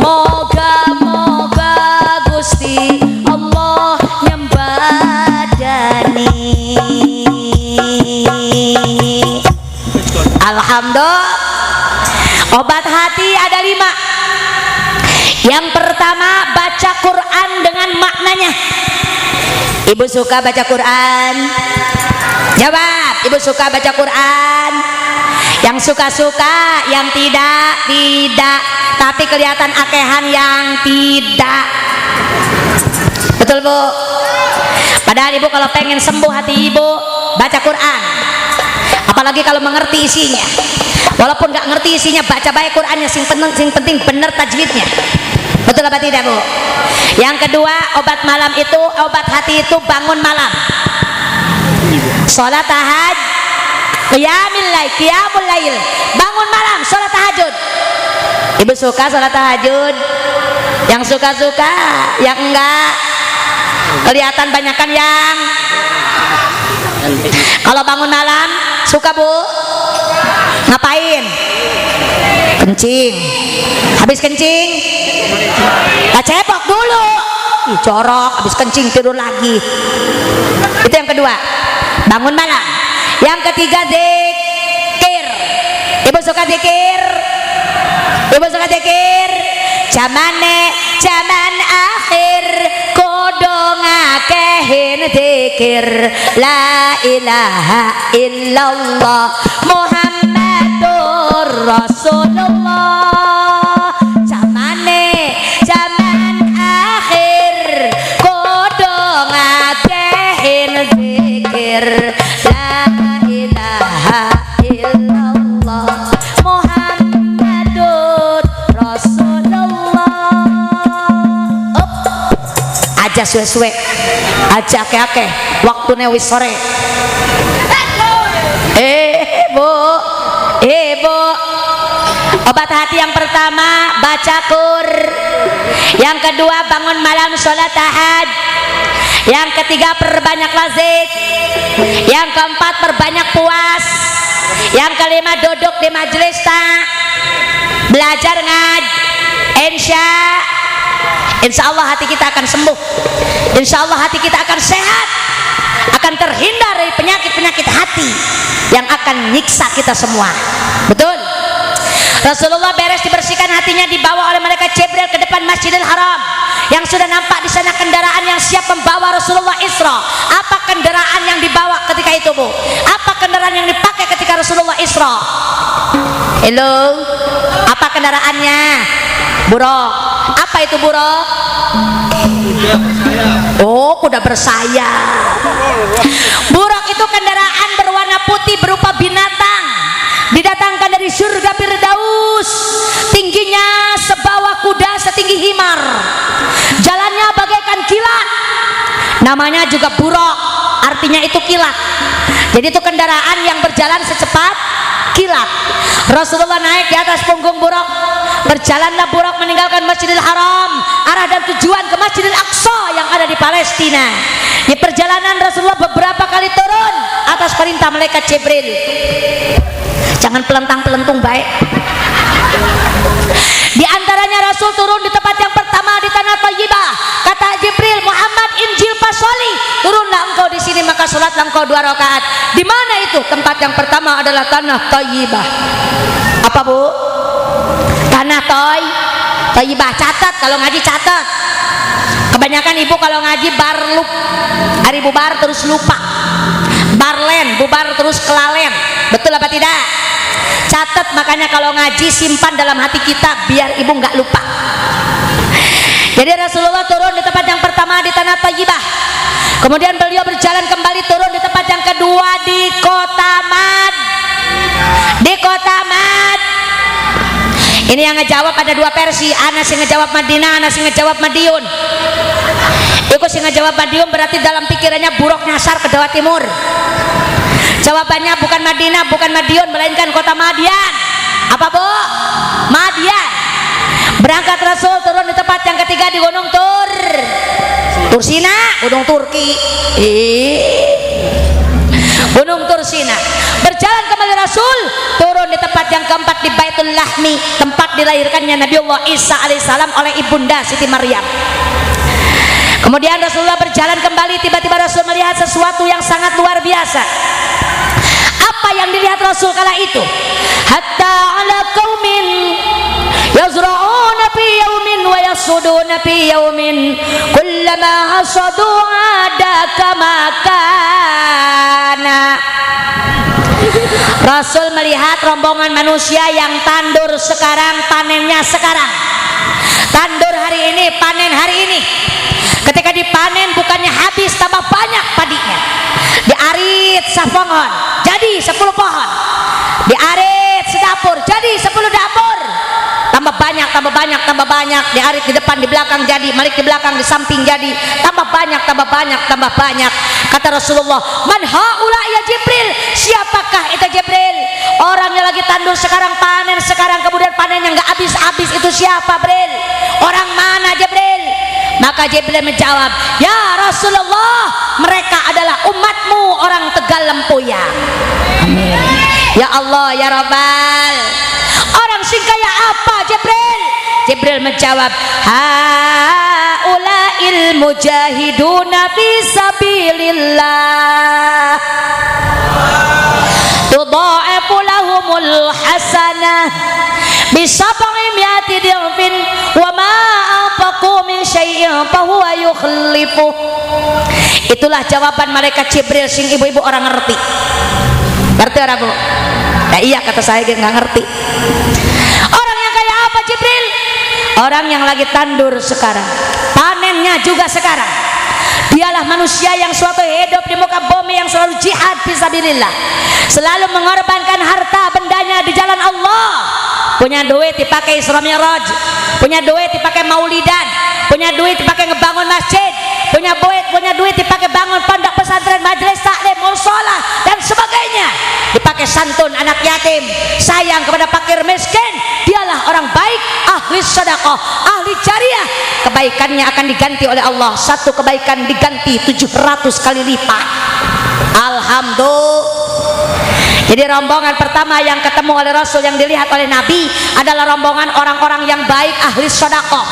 Moga-moga Gusti Allah nyembadani. Alhamdulillah, obat hati ada 5. Yang pertama baca Quran dengan maknanya. Ibu suka baca Quran? Jawab, ibu suka baca Quran? Yang suka-suka, yang tidak, tidak. Tapi kelihatan akehan yang tidak. Betul Bu? Padahal ibu kalau pengen sembuh hati ibu, baca Quran. Apalagi kalau mengerti isinya. Walaupun nggak ngerti isinya, baca baik Qurannya. Sing penting bener tajwidnya. Betul apa tidak Bu? Yang kedua, obat malam itu, obat hati itu bangun malam. Sholat tahajud, qiyamul lail, bangun malam, sholat tahajud. Ibu suka sholat tahajud? Yang suka-suka, yang enggak, kelihatan banyakan yang. Kalau bangun malam suka Bu? Ngapain? Kencing. Habis kencing cepok dulu. Ih, corok, habis kencing tidur lagi. Itu yang kedua, bangun malam. Yang ketiga zikir. Ibu suka zikir? Ibu suka zikir? Zaman akhir kudu ngakehin zikir. La ilaha illallah Muhammadur Rasulullah. Zaman akhir kudu ngakehin zikir. La ilaha illallah Muhammadur Rasulullah. Aja suwe-suwe, aja ake-ake, waktune wis sore. Bu, obat hati yang pertama baca Quran. Yang kedua bangun malam sholat tahajud. Yang ketiga perbanyak zik. Yang keempat perbanyak puas. Yang kelima duduk di majelis belajar Insya Allah hati kita akan sembuh. Insya Allah hati kita akan sehat, akan terhindar dari penyakit-penyakit hati yang akan nyiksa kita semua. Betul? Rasulullah beres dibersihkan hatinya, dibawa oleh malaikat Jibril ke depan Masjidil Haram. Yang sudah nampak di sana kendaraan yang siap membawa Rasulullah Isra. Apa kendaraan yang dibawa ketika itu Bu? Apa kendaraan yang dipakai ketika Rasulullah Isra? Halo, apa kendaraannya? Buruk. Apa itu buruk? Oh, kuda bersayap. Buruk itu kendaraan berwarna putih berupa binatang, didatangkan dari surga Firdaus. Tingginya sebawa kuda, setinggi himar. Jalannya bagaikan kilat. Namanya juga buruk, artinya itu kilat. Jadi itu kendaraan yang berjalan secepat kilat. Rasulullah naik di atas punggung buruk. Berjalanlah buruk meninggalkan Masjidil Haram, arah dan tujuan ke Masjidil Aqsa yang ada di Palestina. Di perjalanan Rasulullah beberapa kali turun atas perintah malaikat Jibril. Jangan pelentang-pelentung baik. Di antaranya Rasul turun di tempat yang pertama di tanah Thayyibah. Kata Jibril, Muhammad, Injil pasoli, turunlah engkau di sini maka salatlah engkau 2 rakaat. Di mana itu? Tempat yang pertama adalah tanah Thayyibah. Apa Bu? Tanah Thayyibah. Catat, kalau ngaji catat. Kebanyakan ibu kalau ngaji barlup, hari bubar terus lupa. Barlen, bubar terus kelalen. Betul apa tidak? Catat, makanya kalau ngaji simpan dalam hati kita biar ibu nggak lupa. Jadi Rasulullah turun di tempat yang pertama di tanah Thayyibah. Kemudian beliau berjalan kembali turun di tempat yang kedua di kota Mad. Di kota Mad. Ini yang ngejawab ada 2 versi. Ana sing ngejawab Madinah, ana sing ngejawab Madiun. Iku sing ngejawab Madiun berarti dalam pikirannya buruk nyasar ke Jawa Timur. Jawabannya bukan Madinah, bukan Madiun, melainkan kota Madian. Apa Bu? Madian. Berangkat Rasul turun di tempat yang ketiga di Gunung Tursina, Gunung Turki. Gunung Tursina. Berjalan kembali Rasul turun di tempat yang keempat di Baitul Lahmi, tempat dilahirkannya Nabiullah Isa alaihissalam oleh ibunda Siti Maryam. Kemudian Rasulullah berjalan kembali, tiba-tiba Rasul melihat sesuatu yang sangat luar biasa. Apa yang dilihat Rasul kala itu? Hatta ala qaumin yazra'una fi yawmin wa yasuduna fi yawmin kullama hasadu ada kama kana. Rasul melihat rombongan manusia yang tandur sekarang, panennya sekarang. Tandur hari ini, panen hari ini. Ketika dipanen bukannya habis, tambah banyak padinya. Diarit sapongon jadi 10 pohon. Diarit sedapur jadi 10 dapur. Tambah banyak, tambah banyak, tambah banyak. Diarit di depan, di belakang jadi, malik di belakang, di samping jadi. Tambah banyak, tambah banyak, tambah banyak. Kata Rasulullah, man haula ya Jibril? Siapakah itu Jibril? Orang yang lagi tandur sekarang, panen sekarang, kemudian panennya nggak habis-habis, itu siapa Jibril? Orang mana Jibril? Maka Jibril menjawab, ya Rasulullah, mereka adalah umatmu orang Tegal Lempuyang. Amin. Ya Allah, ya Rabbal. Orang sing kaya apa Jibril? Jibril menjawab, haula'il mujahiduna fi sabilillah tudha'ifu lahumul hasanah bisab'i mi'ati dirfin wa ma anfaqu min syai'in fahuwa yukhlifu. Itulah jawaban malaikat Jibril sing ibu-ibu orang ngerti. Ngerti orang Bu? Ya iya, kata saya nggak ngerti. Orang yang kayak apa Jibril? Orang yang lagi tandur sekarang, panennya juga sekarang. Dialah manusia yang suatu hidup di muka bumi yang selalu jihad fisabilillah, selalu mengorbankan harta bendanya di jalan Allah. Punya duit dipakai Isra Mi'raj, punya duit dipakai maulidan, punya duit dipakai ngebangun masjid, punya duit dipakai bangun pondok pesantren, majelis taklim, musola dan sebagainya, dipakai santun anak yatim, sayang kepada fakir miskin. Dialah orang baik, ahli sedekah, ahli jariah. Kebaikannya akan diganti oleh Allah, satu kebaikan diganti 700 kali lipat. Alhamdulillah. Jadi rombongan pertama yang ketemu oleh Rasul, yang dilihat oleh Nabi adalah rombongan orang-orang yang baik, ahli sedekah.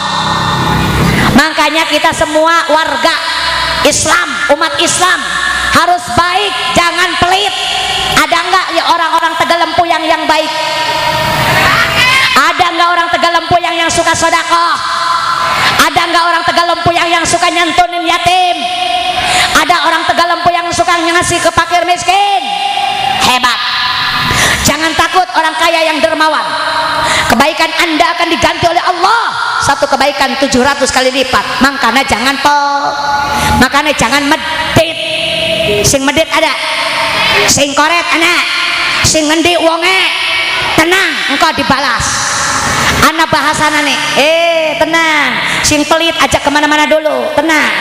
Makanya kita semua warga Islam, umat Islam harus baik, jangan pelit. Ada enggak ya orang-orang Tegal Lempuyang yang baik? Ada enggak orang Tegal Lempuyang yang suka sedekah? Ada enggak orang Tegal Lempuyang yang suka nyantunin yatim? Ada orang Tegal Lempuyang yang suka ngasih ke fakir miskin? Hebat. Jangan takut orang kaya yang dermawan. Kebaikan Anda akan diganti oleh Allah, satu kebaikan 700 kali lipat. Makanya jangan makanya jangan medit. Sing medit ada, sing koret anak, sing ngendi wonge. Tenang, engkau dibalas. Anak bahasana nih, tenang. Sing pelit ajak kemana-mana dulu, tenang.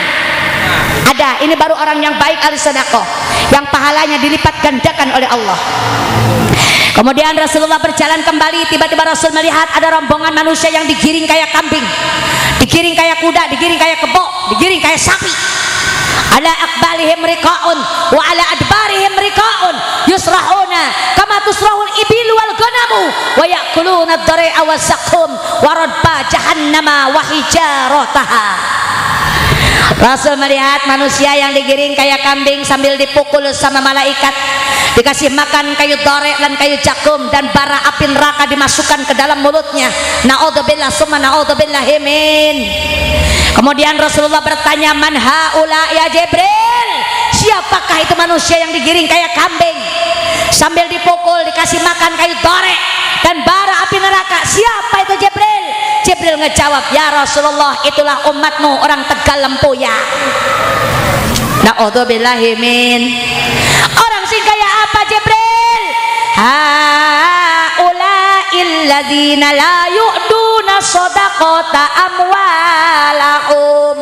Ada, ini baru orang yang baik ahli sedekah, yang pahalanya dilipat gandakan oleh Allah. Kemudian Rasulullah berjalan kembali, tiba-tiba Rasul melihat ada rombongan manusia yang digiring kayak kambing, digiring kayak kuda, digiring kayak kebo, digiring kayak sapi. Ala akbalihim riqaun wa ala adbarihim riqaun yusrahuna kama tusrahul ibilu wal ganamu wa yakuluna ad-dari'a wa saqum wa radba jahannama wa hijarataha. Rasul melihat manusia yang digiring kayak kambing sambil dipukul sama malaikat, dikasih makan kayu dore dan kayu jakum, dan bara api neraka dimasukkan ke dalam mulutnya. Na'udzubillah summa na'udzubillah min. Kemudian Rasulullah bertanya, man haula ya Jibril, siapakah itu manusia yang digiring kayak kambing sambil dipukul, dikasih makan kayu dore dan bara api neraka? Siapa itu Jibril? Jibril ngejawab, ya Rasulullah, itulah umatmu orang Tegal Lempuyan. Na'udzubillahi min. Orang sing kayak apa Jibril? Haula'il ladzina la yu'duna shadaqata amwalahum.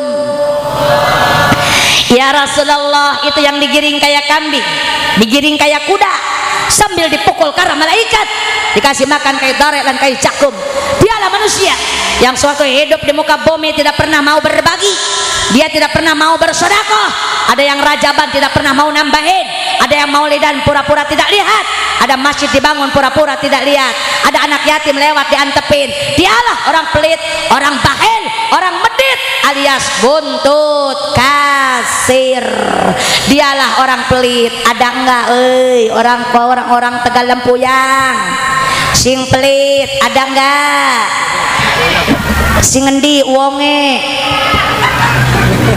Ya Rasulullah, itu yang digiring kayak kambing, digiring kayak kuda, sambil dipukul karena malaikat, dikasih makan kayu dore dan kayu jakum. Dialah manusia yang suatu hidup di muka bumi tidak pernah mau berbagi, dia tidak pernah mau bersedekah. Ada yang rajaban tidak pernah mau nambahin, ada yang maulidan pura-pura tidak lihat, ada masjid dibangun pura-pura tidak lihat, ada anak yatim lewat diantepin. Dialah orang pelit, orang bakhil, orang medit alias buntut kasir. Dialah orang pelit. Ada enggak orang Tegal Lempuyan sing pelit? Ada enggak? Sing ngendi wonge?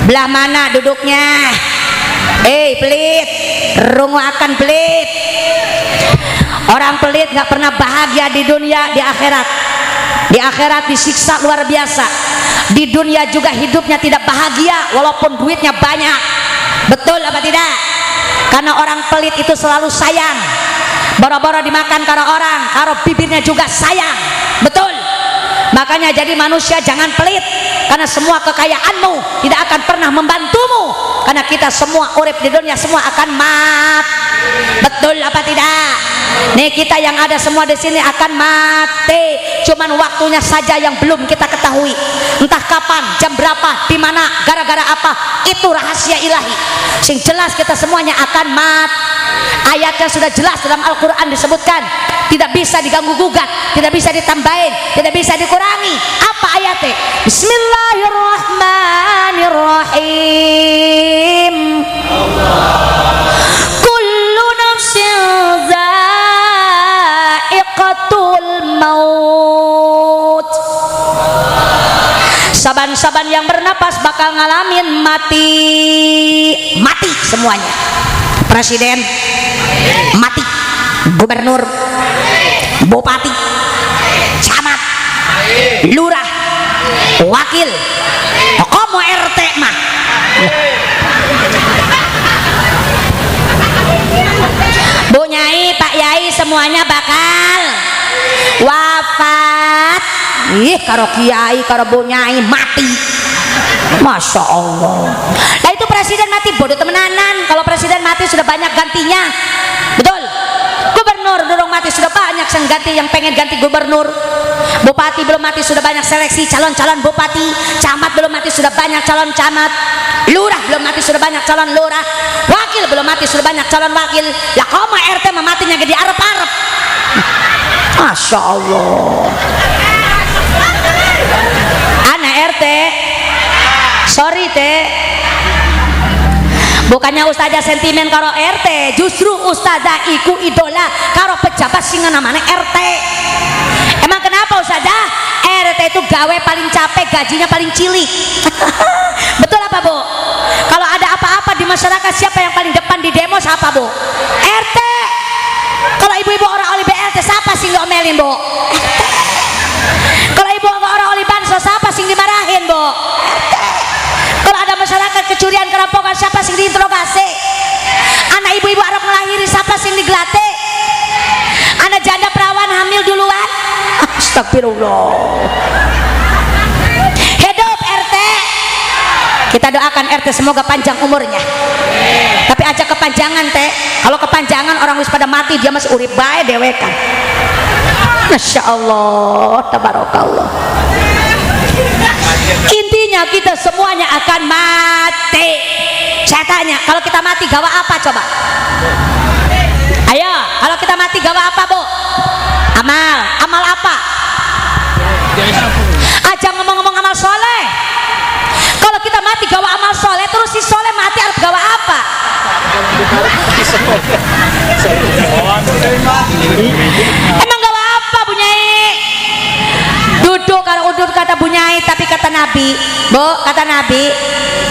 Belah mana duduknya? Pelit, rungu akan pelit. Orang pelit nggak pernah bahagia di dunia, di akhirat. Di akhirat disiksa luar biasa. Di dunia juga hidupnya tidak bahagia walaupun duitnya banyak. Betul apa tidak? Karena orang pelit itu selalu sayang. Boro-boro dimakan karo orang, karo bibirnya juga sayang. Betul. Makanya jadi manusia jangan pelit, karena semua kekayaanmu tidak akan pernah membantumu, karena kita semua urip di dunia semua akan mati. Betul apa tidak? Nih kita yang ada semua di sini akan mati, cuman waktunya saja yang belum kita ketahui. Entah kapan, jam berapa, di mana, gara-gara apa, itu rahasia ilahi. Sing jelas kita semuanya akan mati. Ayatnya sudah jelas dalam Al-Quran disebutkan, tidak bisa diganggu gugat, tidak bisa ditambahin, tidak bisa dikurangi. Apa ayatnya? Bismillahirrahmanirrahim. Kullu nafsin za'iqatul maut. Saban-saban yang bernapas bakal ngalamin mati. Mati semuanya. Presiden mati, gubernur, bupati, camat, lurah, wakil, komo RT mah. Bu Nyai, Pak Yai semuanya bakal wafat. Karo Kiai, karo Bu Nyai mati. Masya Allah. Nah itu presiden mati bodoh temenanan. Kalau presiden mati sudah banyak gantinya. Betul. Gubernur dorong mati sudah banyak yang ganti, yang pengen ganti gubernur. Bupati belum mati sudah banyak seleksi calon-calon bupati. Camat belum mati sudah banyak calon camat. Lurah belum mati sudah banyak calon lurah. Wakil belum mati sudah banyak calon wakil. Lah koma RT mematinya gede arep-arep. Masya Allah. Anak RT, sorry teh, bukannya ustazah sentimen karo RT, justru ustazah iku idola karo pejabat singa namanya RT. Emang kenapa ustazah? RT itu gawe paling capek, gajinya paling cilik. Betul apa Bu? Kalau ada apa-apa di masyarakat, siapa yang paling depan di demo? Siapa Bu? RT. Kalau ibu-ibu orang oli BLT, siapa sih ngomelin Bu? RT. Kalau ibu orang oli bansos, siapa sih dimarahin Bu? RT. Kalau ada masyarakat kecurian kerampokan, siapa sih diinterogasi? Anak ibu-ibu Arab melahiri, siapa sih digelate? Anak janda perawan hamil duluan. Astagfirullah. Hidup RT. Kita doakan RT semoga panjang umurnya. Tapi aja kepanjangan teh. Kalau kepanjangan orang wis pada mati dia masih urip bae dewekan. Masya Allah, tabarakallah. Intinya kita semuanya akan mati. Saya tanya, kalau kita mati gawa apa coba? Ayo, kalau kita mati gawa apa bu? Amal apa? Aja ngomong-ngomong amal soleh. Kalau kita mati gawa amal soleh, terus si soleh mati harus gawa apa? Emang gawa apa Bu Nyai? Duduk kalau udur kata Bu Nyai, tapi kata Nabi, Bu, kata Nabi,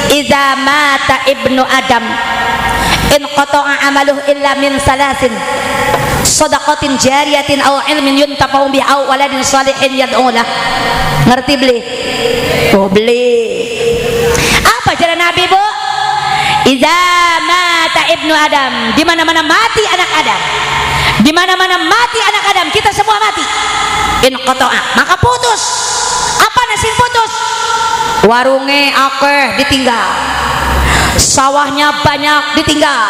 idza mata ibnu Adam in qata'a amaluhu illa min salasin sadaqatin jariyatin aw ilmin yuntafa'u bihi aw waladin shalihin yad'u lah. Ngerti beli? Oh beli. Apa jalan Nabi Bu? Idza mata ibnu Adam, di mana-mana mati anak Adam. Di mana-mana mati anak Adam, kita semua mati. In qata'a, maka putus. Apa nasib putus? Warunge akeh ditinggal. Sawahnya banyak ditinggal.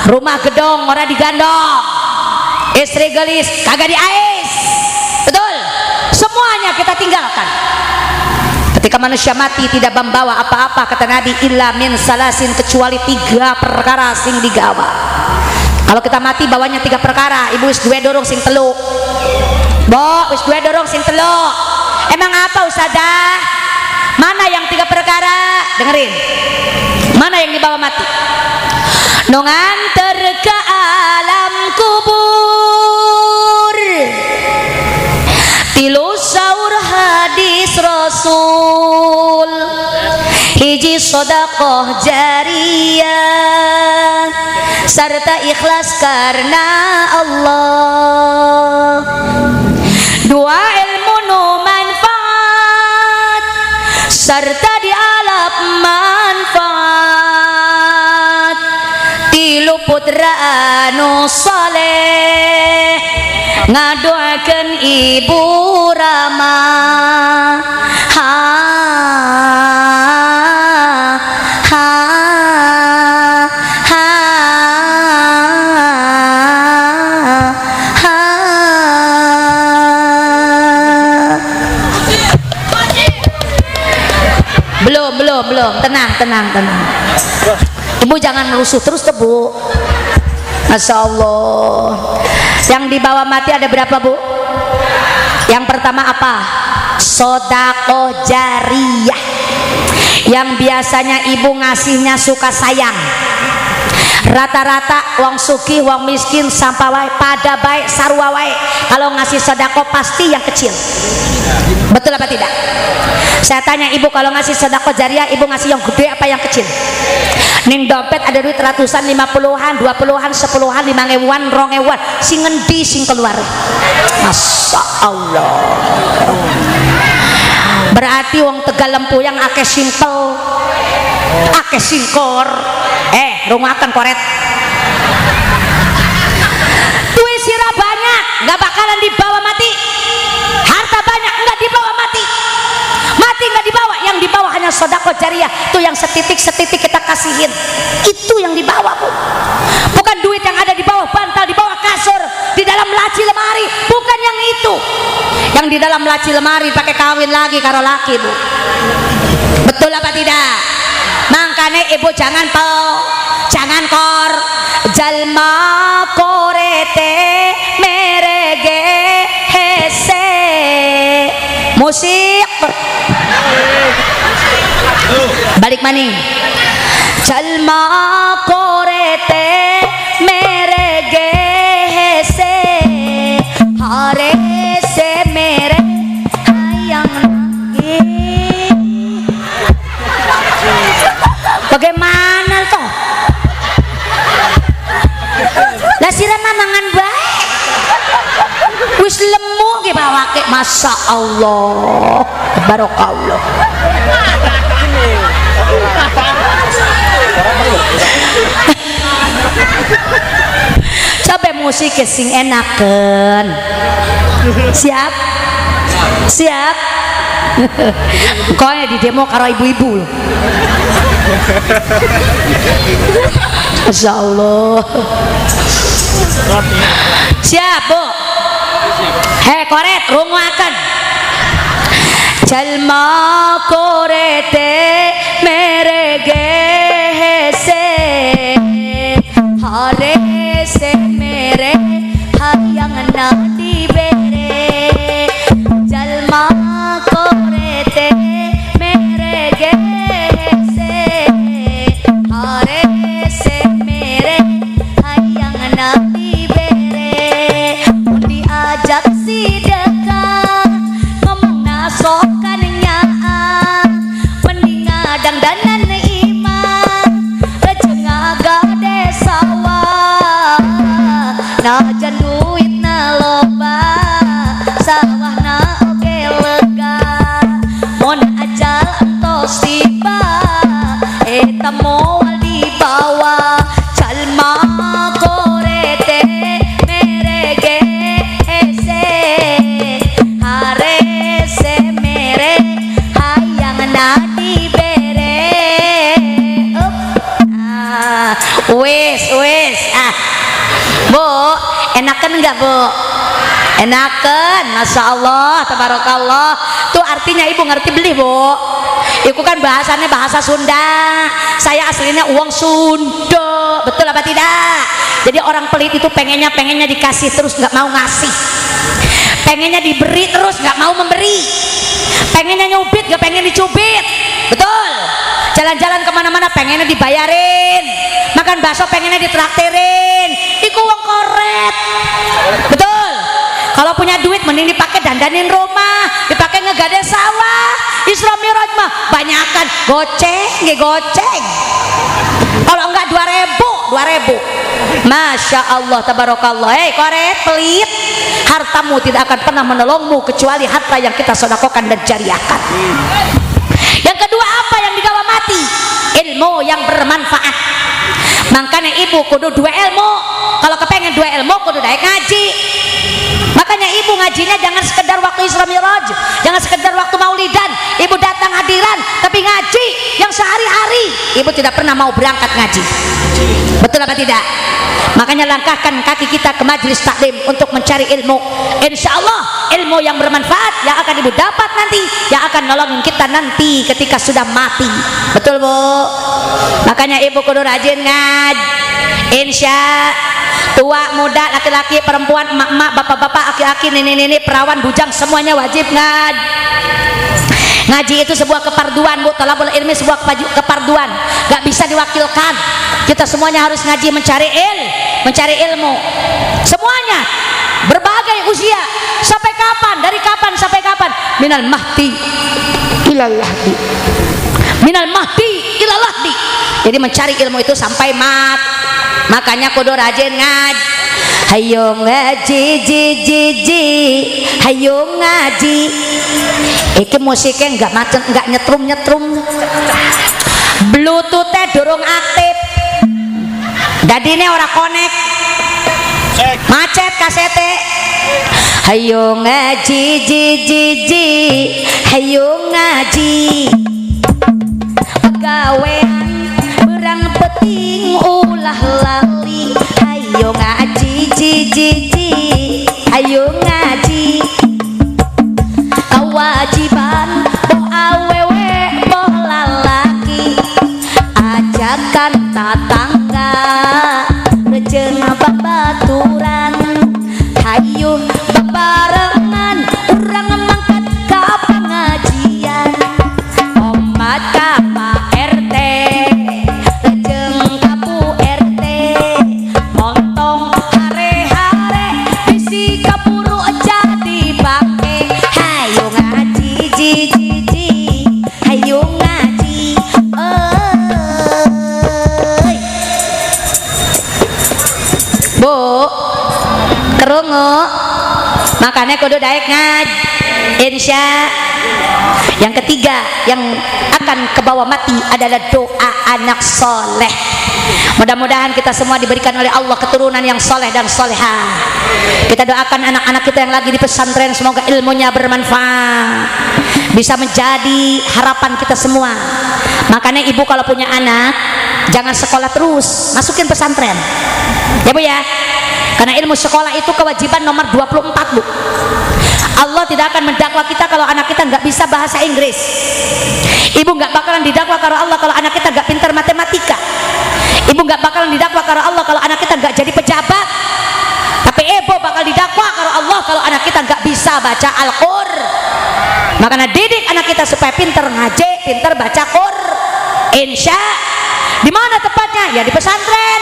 Rumah gedong ora digandong. Istri gelis kagak diais. Betul? Semuanya kita tinggalkan. Ketika manusia mati tidak membawa apa-apa kata Nabi illa min salasin, kecuali 3 perkara sing digawa. Kalau kita mati bawanya 3 perkara. Ibu wis duwe dorong sing telu. Bo, wis duwe dorong sing telu. Emang apa Ustazah? Mana yang 3 perkara? Dengerin. Mana yang dibawa mati? Nu nganter ke alam kubur. Tilu saur hadis Rasul. Hiji sedekah jariyah serta ikhlas karena Allah. 2 ilmu nu manfaat serta dialap manfaat. 3 putra anu saleh ngadoakeun Ibu Rama. Belum, tenang. Ibu jangan rusuh terus tuh Bu. Masya Allah. Yang dibawa mati ada berapa Bu? Yang pertama apa? Sedekah jariyah. Yang biasanya ibu ngasihnya suka sayang. Rata-rata wong sugih wong miskin sampah wae pada baik sarua wae. Kalau ngasih sedekah pasti yang kecil. Betul apa tidak? Saya tanya ibu, kalau ngasih sedekah jariah ibu ngasih yang gede apa yang kecil? Ning dompet ada duit ratusan, 50-an, 20-an, 10-an, 5.000-an, 2.000-an. Sing ngendi sing keluar? Masya Allah. Berarti wong Tegal Lempuyang akeh simpel, akeh singkor. Rungakan koret. Duit sirah banyak, nggak bakalan dibawa mati. Harta banyak nggak dibawa mati. Mati nggak dibawa, yang dibawa hanya sedekah jariyah. Itu yang setitik-setitik kita kasihin. Itu yang dibawa Bu. Bukan duit yang ada di bawah bantal, di bawah kasur, di dalam laci lemari. Bukan yang itu. Yang di dalam laci lemari pakai kawin lagi karo laki Bu. Betul apa tidak? Makanya ibu jangan kor jalma korete merege hese musik balik maning jalma korete merege hese hare se mere hayang nagi. Bagaimana toh? Lah sirah mangan bae. Wis lemu ge bawake, masya Allah. Barokallah. Coba musik sing enakeun. Siap? Siap? Koe di demo karo ibu-ibu. Masya Allah. Siap Bu. Hei koret runguakan. Jalma korete merege se hare se mere hayang nadi bere. Jalma korete merege se hare se mere hayang nadi bere. Diajak si dekat ngomong nasokan nyaan mending ngadang danan iman rejeng agade sawah najan duit na loba sawah na oge lega mon ajal entos tiba eta moal dibawa jalma korete merege ese hare se mere hayang nadi bere. Wes Bu, enakan enggak Bu? Enakan, Masya Allah, tabarakallah. Tuh artinya ibu ngerti beli Bu. Itu kan bahasannya bahasa Sunda. Saya aslinya uang Sunda, betul apa tidak? Jadi orang pelit itu pengennya dikasih terus nggak mau ngasih, pengennya diberi terus nggak mau memberi, pengennya nyubit nggak pengen dicubit, betul? Jalan-jalan kemana-mana pengennya dibayarin, makan bakso pengennya ditraktirin, iku uang koret, betul? Kalau punya duit mending dipakai dandanin rumah, dipakai ngegade sawah. Isra Miraj mah banyakan goceng. Kalau enggak 2.000. Masya Allah, tabarakallah. Hei koret pelit, hartamu tidak akan pernah menolongmu kecuali harta yang kita sedekahkan dan jariahkan. Yang kedua apa yang digawa mati? Ilmu yang bermanfaat. Makanya ibu kudu 2 ilmu. Kalau kepengen 2 ilmu kudu daek ngaji. Makanya ibu ngajinya jangan sekedar waktu Isra Miraj, jangan sekedar waktu Maulidan ibu datang hadiran, tapi ngaji yang sehari-hari ibu tidak pernah mau berangkat ngaji. Betul apa tidak? Makanya langkahkan kaki kita ke majelis taklim untuk mencari ilmu. Insya Allah ilmu yang bermanfaat yang akan ibu dapat nanti, yang akan nolongin kita nanti ketika sudah mati. Betul Bu? Makanya ibu kudu rajin ngaji. Insya tua, muda, laki-laki, perempuan, emak-emak, bapak-bapak, aki-aki, nenek-nenek, perawan, bujang, semuanya wajib ngaji. Ngaji itu sebuah keparduan Bu, talabul ilmi sebuah keparduan, gak bisa diwakilkan. Kita semuanya harus ngaji, mencari ilmu. Semuanya, berbagai usia. Sampai kapan? Dari kapan sampai kapan? Minal mahdi ilal lahdi. Minal mahdi ilal lahdi. Jadi mencari ilmu itu sampai mat. Makanya kudu rajin ngaji. Hayo ngaji, hayo ngaji. Iki musiknya enggak nyetrum. Bluetooth-nya durung aktif. Dadine ora connect. Macet kasete. Hayo ngaji, hayo ngaji. Gawean berang peting ulah lali. Hayo ngaji, hayo ngaji. Kewajiban boh awewe boh lalaki, ajakan tatangga rejeng babaturan. Hayo bebarengan urang mangkat ka pengajian. Omat ka Pak RT rejeng ka Bu RT, montong hare-hare bisi kapuru jadi pake. Hayo ngaji, hayo ngaji. Bu kerungu, makanya kudu daek ngaji. Insya. Yang ketiga yang akan kebawa mati adalah doa anak soleh. Mudah-mudahan kita semua diberikan oleh Allah keturunan yang soleh dan solehah. Kita doakan anak-anak kita yang lagi di pesantren, semoga ilmunya bermanfaat, bisa menjadi harapan kita semua. Makanya ibu kalau punya anak jangan sekolah terus, masukin pesantren ya Bu ya, karena ilmu sekolah itu kewajiban nomor 24 Bu. Allah tidak akan mendakwa kita kalau anak kita nggak bisa bahasa Inggris. Ibu nggak bakalan didakwa karena Allah kalau anak kita nggak pintar matematika. Ibu nggak bakalan didakwa karena Allah kalau anak kita nggak jadi pejabat. Tapi ibu bakal didakwa karena Allah kalau anak kita nggak bisa baca Al-Qur'an. Makanya didik anak kita supaya pintar ngaji, pintar baca Qur'an. Insya. Di mana tepatnya? Ya di pesantren.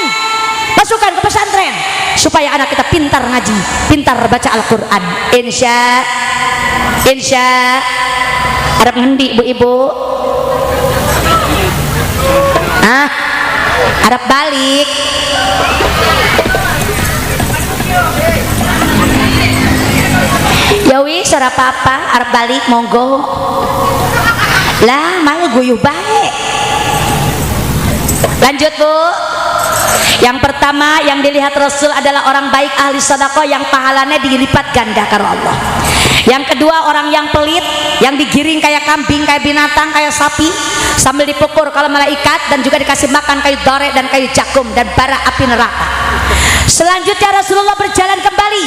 Masukkan ke pesantren supaya anak kita pintar ngaji, pintar baca Al-Qur'an. Insya. Insya. Arab ngendi Bu-ibu? Arab balik. Ya wis ora apa-apa, arep balik monggo. Lah malah guyuh bae. Lanjut Bu. Yang pertama yang dilihat Rasul adalah orang baik ahli sedekah yang pahalanya dilipat ganda karo Allah. Yang kedua orang yang pelit, yang digiring kayak kambing, kayak binatang, kayak sapi sambil dipukul kalau malaikat dan juga dikasih makan kayu dore dan kayu jakum dan bara api neraka. Selanjutnya Rasulullah berjalan kembali.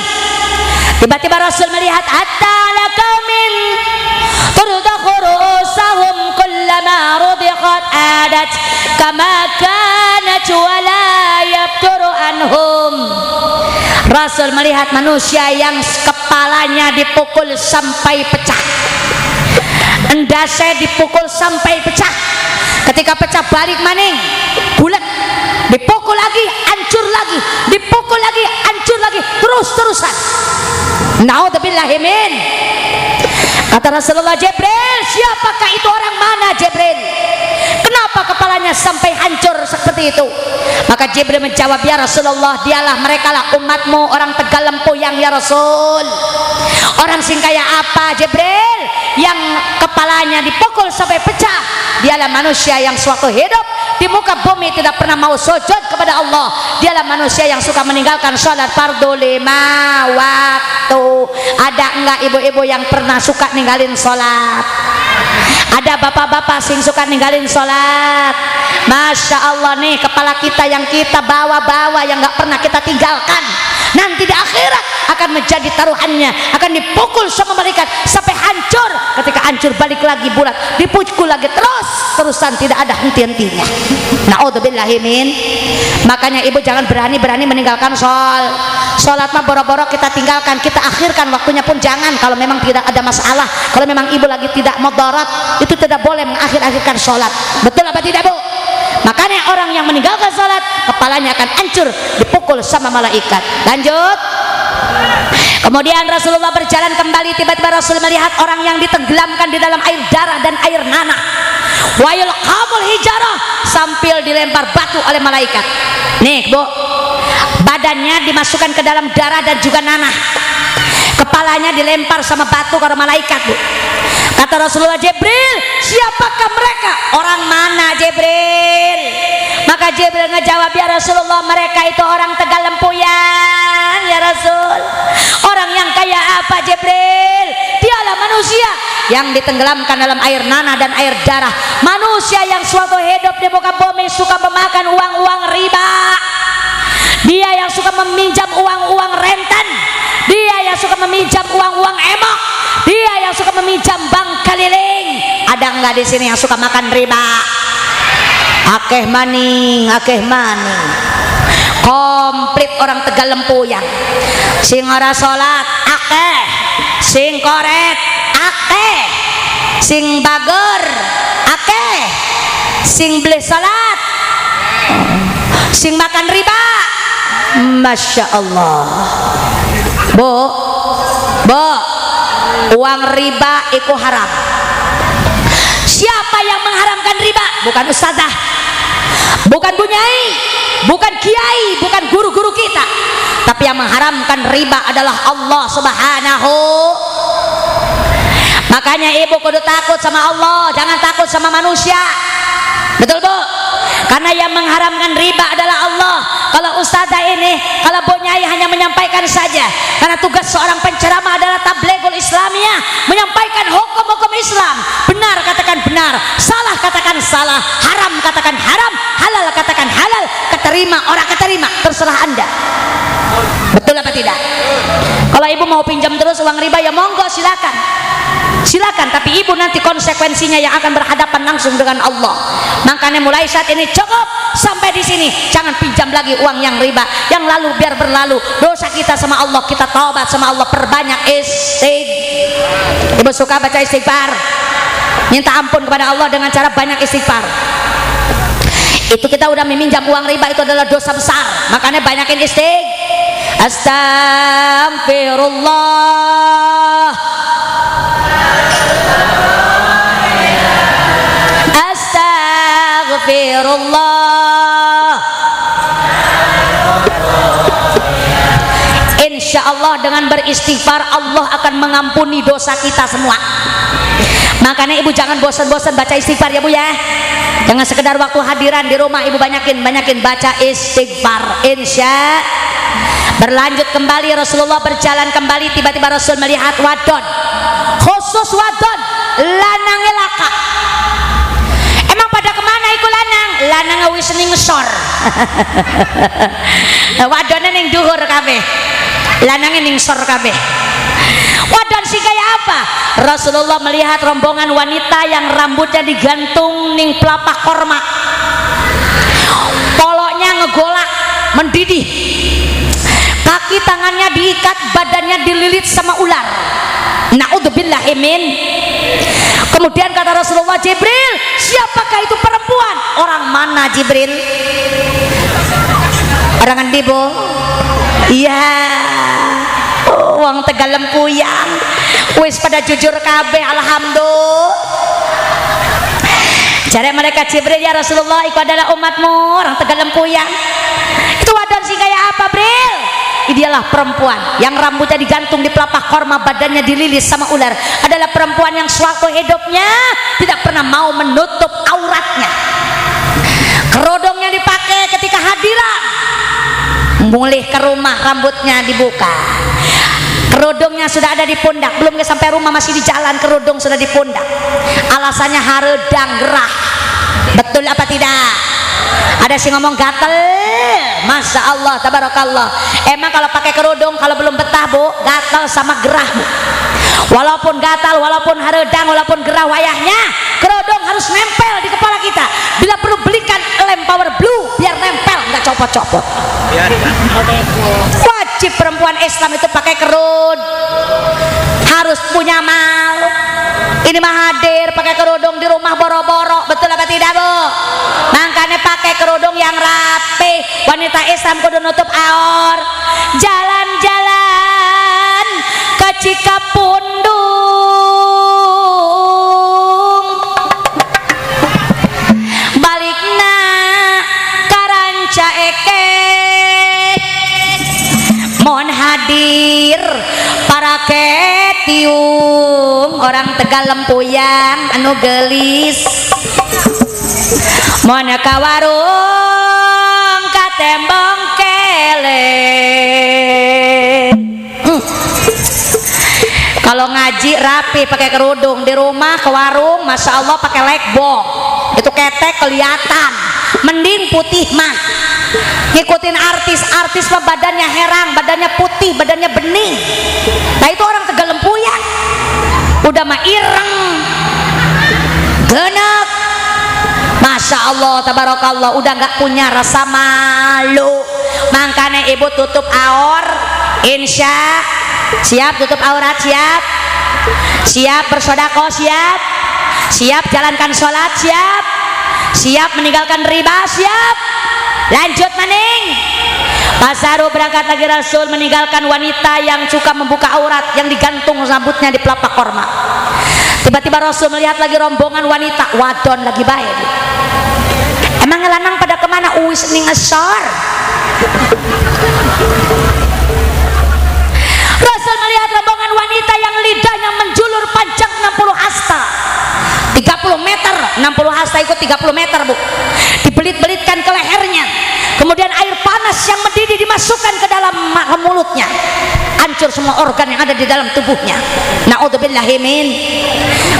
Tiba-tiba Rasul melihat atala qaumin turdakhurusahum kullama rudiqat adat kama kanat wala yabturu anhum. Rasul melihat manusia yang kepalanya dipukul sampai pecah, endasnya dipukul sampai pecah. Ketika pecah balik maning bulat, dipukul lagi hancur lagi, dipukul lagi hancur lagi, terus-terusan. Naudzubillahi min. Kata Rasulullah, Jibril, siapakah itu orang mana Jibril? Kenapa kepalanya sampai hancur seperti itu? Maka Jibril menjawab, ya Rasulullah, dialah mereka lah umatmu, orang Tegal Lempuyang ya Rasul. Orang sing kaya apa Jibril? Yang kepalanya dipukul sampai pecah. Dialah manusia yang suatu hidup di muka bumi tidak pernah mau sujud kepada Allah. Dialah manusia yang suka meninggalkan sholat fardu 5 waktu. Ada enggak ibu-ibu yang pernah suka ninggalin sholat? Ada bapak-bapak sing suka ninggalin sholat? Masya Allah nih, kepala kita yang kita bawa-bawa, yang nggak pernah kita tinggalkan, nanti di akhirat akan menjadi taruhannya, akan dipukul sama malaikat sampai hancur. Ketika hancur balik lagi bulat, dipukul lagi terus-terusan, tidak ada henti-hentinya. Naudzubillahi min. Makanya ibu jangan berani-berani meninggalkan sholat mah boro-boro kita tinggalkan, kita akhirkan waktunya pun jangan. Kalau memang tidak ada masalah, kalau memang ibu lagi tidak mudarat, itu tidak boleh mengakhir-akhirkan sholat. Betul apa tidak Bu? Makanya orang yang meninggalkan sholat kepalanya akan hancur, dipukul sama malaikat. Lanjut. Kemudian Rasulullah berjalan kembali. Tiba-tiba Rasul melihat orang yang ditenggelamkan di dalam air darah dan air nanah. Wa yulqamul hijarah, sambil dilempar batu oleh malaikat. Nih Bu, badannya dimasukkan ke dalam darah dan juga nanah, kepalanya dilempar sama batu karena malaikat Bu. Kata Rasulullah, Jibril, siapakah mereka? Orang mana Jibril? Maka Jibril ngejawab, ya Rasulullah, mereka itu orang Tegal Lempuyang ya Rasul. Orang yang kaya apa Jibril? Dialah manusia yang ditenggelamkan dalam air nanah dan air darah. Manusia yang suatu hidup di muka bumi suka memakan uang-uang riba. Dia yang suka meminjam uang-uang rentan. Dia yang suka meminjam uang-uang emok. Dia yang suka meminjam bank keliling. Ada enggak di sini yang suka makan riba? Akeh maning, akeh maning. Komplit orang Tegal Lempuyang. Sing ora salat akeh, sing koret akeh, sing bager akeh, sing beli salat, sing makan riba. Masya Allah. Bu, uang riba itu haram. Siapa yang mengharamkan riba? Bukan ustazah, bukan bunyai, bukan kiai, bukan guru-guru kita, tapi yang mengharamkan riba adalah Allah Subhanahu. Makanya ibu kudu takut sama Allah, jangan takut sama manusia. Betul Bu? Karena yang mengharamkan riba adalah Allah. Kalau ustazah ini, kalau Bu Nyai hanya menyampaikan saja. Karena tugas seorang penceramah adalah tablighul Islamiyah, menyampaikan hukum-hukum hukum Islam. Benar katakan benar, salah katakan salah, haram katakan haram, halal katakan halal, keterima orang keterima, terserah Anda. Betul apa tidak? Kalau ibu mau pinjam terus uang riba ya monggo silakan. Silakan, tapi ibu nanti konsekuensinya yang akan berhadapan langsung dengan Allah. Makanya mulai saat ini cukup sampai di sini. Jangan pinjam lagi uang yang riba. Yang lalu biar berlalu. Dosa kita sama Allah, kita taubat sama Allah, perbanyak istighfar. Ibu suka baca istighfar? Minta ampun kepada Allah dengan cara banyak istighfar. Itu kita udah meminjam uang riba, itu adalah dosa besar. Makanya banyakin istighfar. Astagfirullah. Astagfirullah. Insya Allah dengan beristighfar Allah akan mengampuni dosa kita semua. Makanya ibu jangan bosan-bosan baca istighfar ya bu ya. Jangan sekedar waktu hadiran di rumah ibu banyakin baca istighfar. Insya berlanjut kembali, Rasulullah berjalan kembali, tiba-tiba Rasul melihat wadon, khusus wadon lanang elaka. Emang pada kemana iku lanang? Lanang wis ning ngesor. Wadone ning dhuwur kabeh, lanange ning sor kabeh. Wadon sih kayak apa? Rasulullah melihat rombongan wanita yang rambutnya digantung ning pelapak korma, poloknya ngegolak mendidih, kaki tangannya diikat, badannya dililit sama ular. Naudzubillahi min. Kemudian kata Rasulullah, Jibril, siapakah itu perempuan? Orang mana Jibril? Orang endi bu? Iya, wong Tegal Lempuyang. Wis pada jujur kabeh, alhamdulillah. Jare mereka, Jibril ya Rasulullah, itu adalah umatmu orang Tegal Lempuyang. Itu wadon sih kayak apa Bril? Dialah perempuan yang rambutnya digantung di pelapak korma, badannya dililis sama ular. Adalah perempuan yang sewaktu hidupnya tidak pernah mau menutup auratnya. Kerodongnya dipakai ketika hadiran, mulih ke rumah rambutnya dibuka. Kerodongnya sudah ada di pundak, belum sampai rumah masih di jalan, kerodong sudah di pundak. Alasannya haredang gerah. Betul apa tidak? Ada sih ngomong gatel. Masya Allah, tabarakallah. Emang kalau pakai kerudung kalau belum betah bu, gatal sama gerah bu. Walaupun gatal, walaupun haredang, walaupun gerah wayahnya, kerudung harus nempel di kepala kita. Bila perlu belikan lem power blue biar nempel, nggak copot-copot. Wajib perempuan Islam itu pakai kerud, harus punya malu. Ini mah hadir pakai kerudung di rumah boro-boro, betul apa tidak bu? Makanya pakai kerudung yang rapi. Wanita Islam kudu nutup aor. Jalan-jalan ke Cikapundung, balikna ka Rancaeke. Mohon hadir para ketiung orang Tegal Lempuyang anu gelis. Mohon ka warung ka tembong kele. Kalau ngaji rapi pakai kerudung, di rumah ke warung masya Allah pakai legbong, itu ketek kelihatan. Mending putih mah ngikutin artis mah badannya herang, badannya putih, badannya bening. Nah itu orang Tegal Lempuyang udah mah ireng genek, masya Allah tabarakallah, udah nggak punya rasa malu. Makanya ibu tutup aor, insya siap tutup aurat, siap bersodako, siap jalankan sholat, siap meninggalkan riba, siap. Lanjut maning. Pasaru berangkat lagi Rasul meninggalkan wanita yang suka membuka aurat, yang digantung rambutnya di pelapak korma. Tiba-tiba Rasul melihat lagi rombongan wanita wadon lagi baik. Emang lanang pada kemana? Uwis ning ngesor. Rasul melihat rombongan wanita yang lidahnya menjulur panjang 60 hasta, 30 meter, 60 hasta ikut 30 meter bu, dibelit-belitkan ke lehernya, kemudian air panas panas yang mendidih dimasukkan ke dalam mulutnya, hancur semua organ yang ada di dalam tubuhnya. Naudzubillahi min.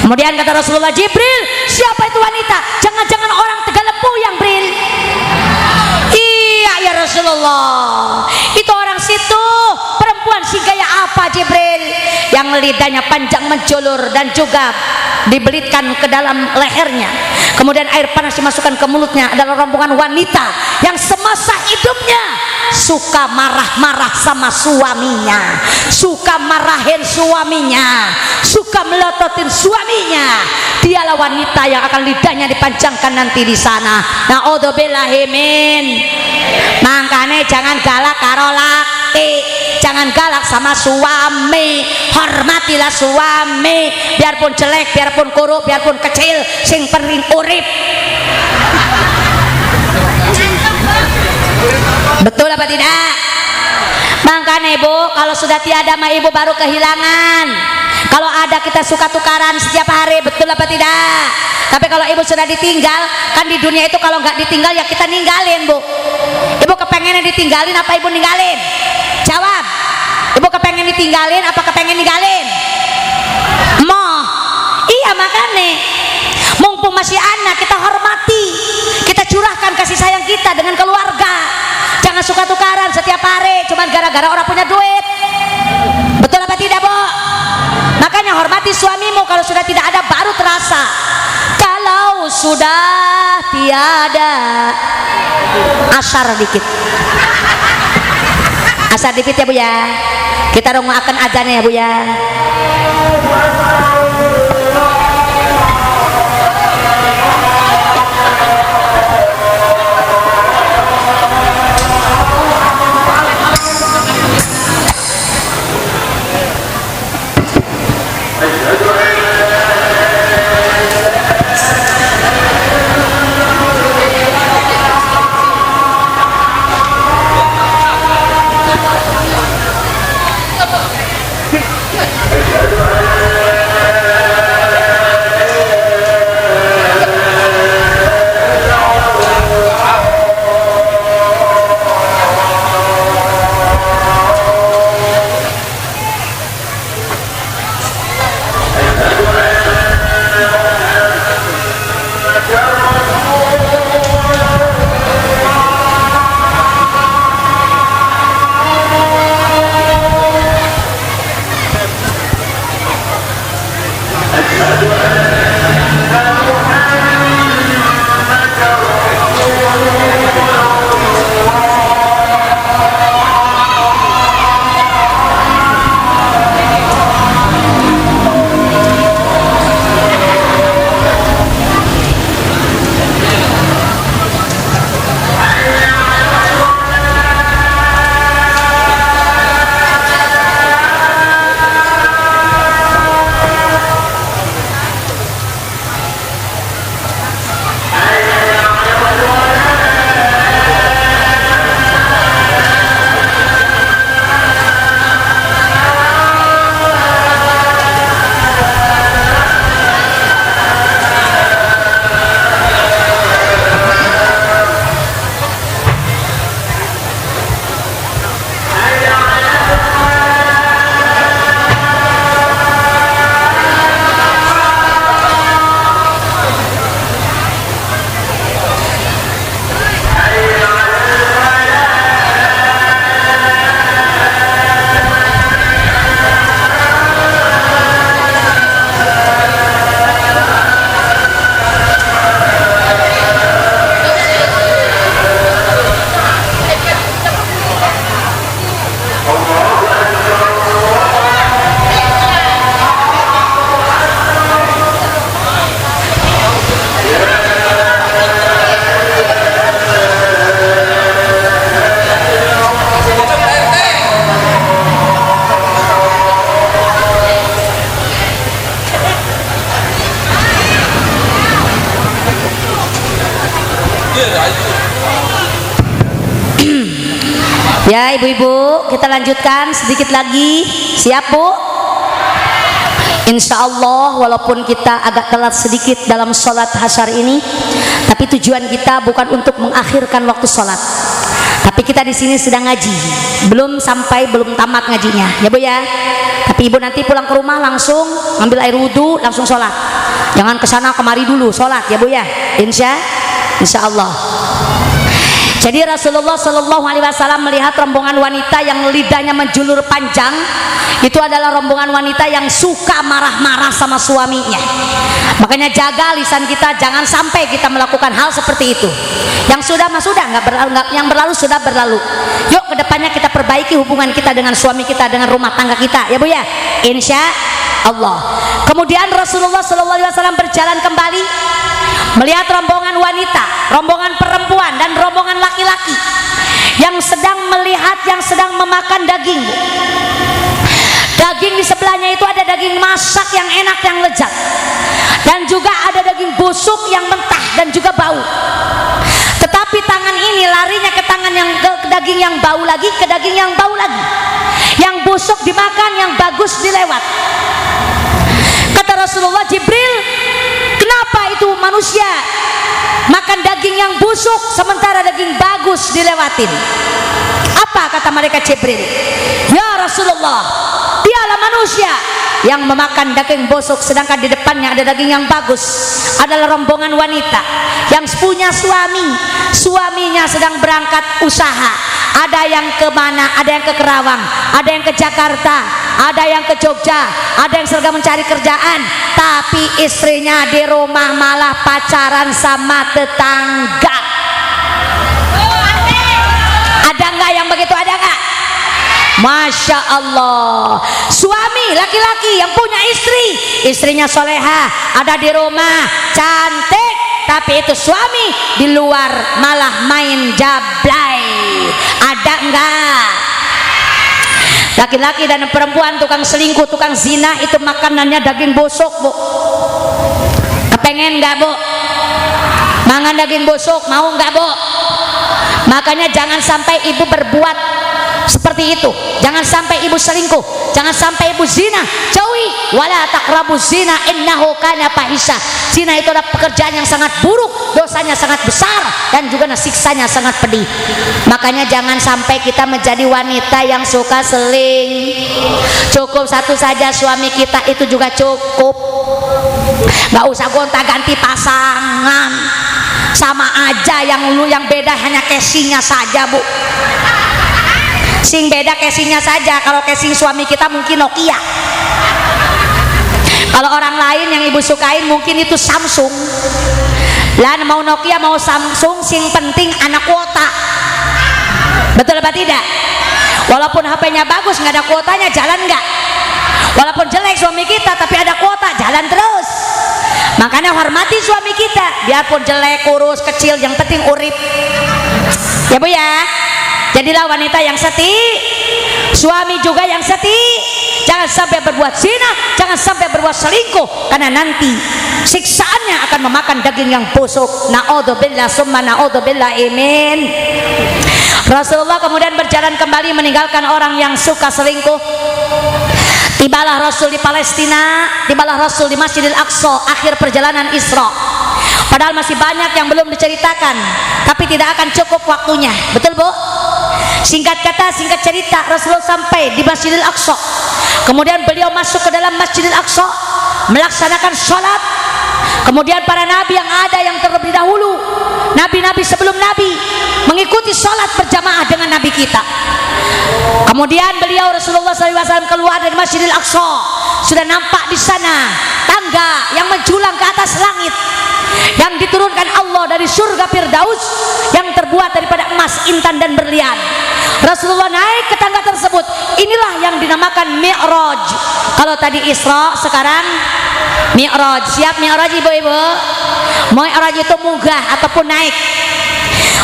Kemudian kata Rasulullah, Jibril, siapa itu wanita? Jangan-jangan orang Tegalembu yang Bril. Iya ya Rasulullah, itu orang situ. Perempuan si gaya apa Jibril? Yang lidahnya panjang menjulur dan juga dibelitkan ke dalam lehernya, kemudian air panas dimasukkan ke mulutnya. Adalah rombongan wanita yang semasa hidupnya suka marah-marah sama suaminya, suka marahin suaminya, suka melototin suaminya. Dialah wanita yang akan lidahnya dipanjangkan nanti di sana. Naudzubillahi min. Makanya jangan galak karo laki, jangan galak sama suami. Hormatilah suami, biarpun jelek, biarpun kuruk, biarpun kecil, sing penting urip. Betul apa tidak? Makanya ibu, kalau sudah tiada mah ibu baru kehilangan. Kalau ada kita suka tukaran setiap hari, betul apa tidak? Tapi kalau ibu sudah ditinggal, kan di dunia itu kalau nggak ditinggal ya kita ninggalin bu. Ibu kepengen ditinggalin apa ibu ninggalin? Jawab. Ibu kepengen ditinggalin apa kepengen ninggalin? Moh. Iya makanya. Mumpung masih anak, kita hormati, kita curahkan kasih sayang kita dengan keluarga. Jangan suka tukaran setiap hari cuman gara-gara orang punya duit. Betul apa tidak bu? Makanya hormati suamimu. Kalau sudah tidak ada baru terasa. Kalau sudah tiada, asar dikit, asar dikit ya bu ya. Kita runguakan azannya ya bu ya. Ya ibu-ibu, kita lanjutkan sedikit lagi. Siap bu? Insya Allah walaupun kita agak telat sedikit dalam sholat hasyar ini, tapi tujuan kita bukan untuk mengakhirkan waktu sholat, tapi Tapi kita di sini sedang ngaji, belum tamat ngajinya, ya Bu ya. Tapi Ibu nanti pulang ke rumah langsung ambil air wudhu, langsung sholat. Jangan kesana kemari dulu sholat, ya Bu ya. Insya Allah. Jadi Rasulullah Shallallahu Alaihi Wasallam melihat rombongan wanita yang lidahnya menjulur panjang. Itu adalah rombongan wanita yang suka marah-marah sama suaminya. Makanya jaga lisan kita, jangan sampai kita melakukan hal seperti itu. Yang sudah mah sudah, yang berlalu sudah berlalu. Yuk kedepannya kita perbaiki hubungan kita dengan suami kita, dengan rumah tangga kita, ya Bu ya. Insya Allah. Kemudian Rasulullah Shallallahu Alaihi Wasallam berjalan kembali melihat rombongan wanita, rombongan perempuan dan rombongan laki-laki yang sedang memakan daging. Daging di sebelahnya itu ada daging masak yang enak, yang lezat, dan juga ada daging busuk yang mentah dan juga bau. Tetapi tangan ini larinya ke tangan ke daging yang bau lagi, ke daging yang bau lagi. Yang busuk dimakan, yang bagus dilewat. Kata Rasulullah, Jibril, kenapa itu manusia makan daging yang busuk sementara daging bagus dilewatin? Apa kata mereka Jibril? Ya Rasulullah, dialah manusia yang memakan daging busuk, sedangkan di depannya ada daging yang bagus. Adalah rombongan wanita yang punya suaminya sedang berangkat usaha. Ada yang ke mana? Ada yang ke Kerawang, ada yang ke Jakarta, ada yang ke Jogja, ada yang sedang mencari kerjaan, tapi istrinya di rumah malah pacaran sama tetangga. Ada nggak yang begitu? Ada nggak? Masya Allah. Suami laki-laki yang punya istrinya soleha, ada di rumah cantik, tapi itu suami di luar malah main jablay. Ada enggak? Laki-laki dan perempuan tukang selingkuh, tukang zina, itu makanannya daging busuk, Bu. Kepengen enggak, Bu? Mangan daging busuk, mau enggak, Bu? Makanya jangan sampai ibu berbuat seperti itu. Jangan sampai ibu selingkuh, jangan sampai ibu zina. Jauhi, wala taqrabuz zina innahu kana fahisha. Zina itu adalah pekerjaan yang sangat buruk, dosanya sangat besar, dan juga siksanya sangat pedih. Makanya jangan sampai kita menjadi wanita yang suka seling. Cukup satu saja suami kita, itu juga cukup. Nggak usah gonta-ganti pasangan. Sama aja, yang beda hanya casingnya saja, Bu. Sing beda casingnya saja. Kalau casing suami kita mungkin Nokia, kalau orang lain yang ibu sukain mungkin itu Samsung. Lah mau Nokia mau Samsung, sing penting anak kuota. Betul apa tidak? Walaupun HP-nya bagus, nggak ada kuotanya, jalan nggak? Walaupun jelek suami kita tapi ada kuota, jalan terus. Makanya hormati suami kita, biarpun jelek, kurus, kecil, yang penting urip, ya Bu ya. Jadilah wanita yang setia, suami juga yang setia. Jangan sampai berbuat zina, jangan sampai berbuat selingkuh, karena nanti siksaannya akan memakan daging yang busuk. Na'udzubillah summa na'udzubillah, amin. Rasulullah kemudian berjalan kembali meninggalkan orang yang suka selingkuh. Tibalah Rasul di Palestina, tibalah Rasul di Masjidil Aqsa, akhir perjalanan Isra. Padahal masih banyak yang belum diceritakan, tapi tidak akan cukup waktunya. Betul, Bu? Singkat kata, singkat cerita, Rasulullah sampai di Masjidil Aqsa. Kemudian beliau masuk ke dalam Masjidil Aqsa, melaksanakan sholat. Kemudian para nabi yang ada yang terlebih dahulu, nabi-nabi sebelum nabi, mengikuti sholat berjamaah dengan nabi kita. Kemudian beliau Rasulullah SAW keluar dari Masjidil Aqsa. Sudah nampak di sana tangga yang menjulang ke atas langit, yang diturunkan Allah dari surga Firdaus yang terbuat daripada emas, intan, dan berlian. Rasulullah naik ke tangga tersebut. Inilah yang dinamakan Mi'raj. Kalau tadi Isra, sekarang Mi'raj. Siap Mi'raj, ibu-ibu? Mi'raj itu munggah ataupun naik.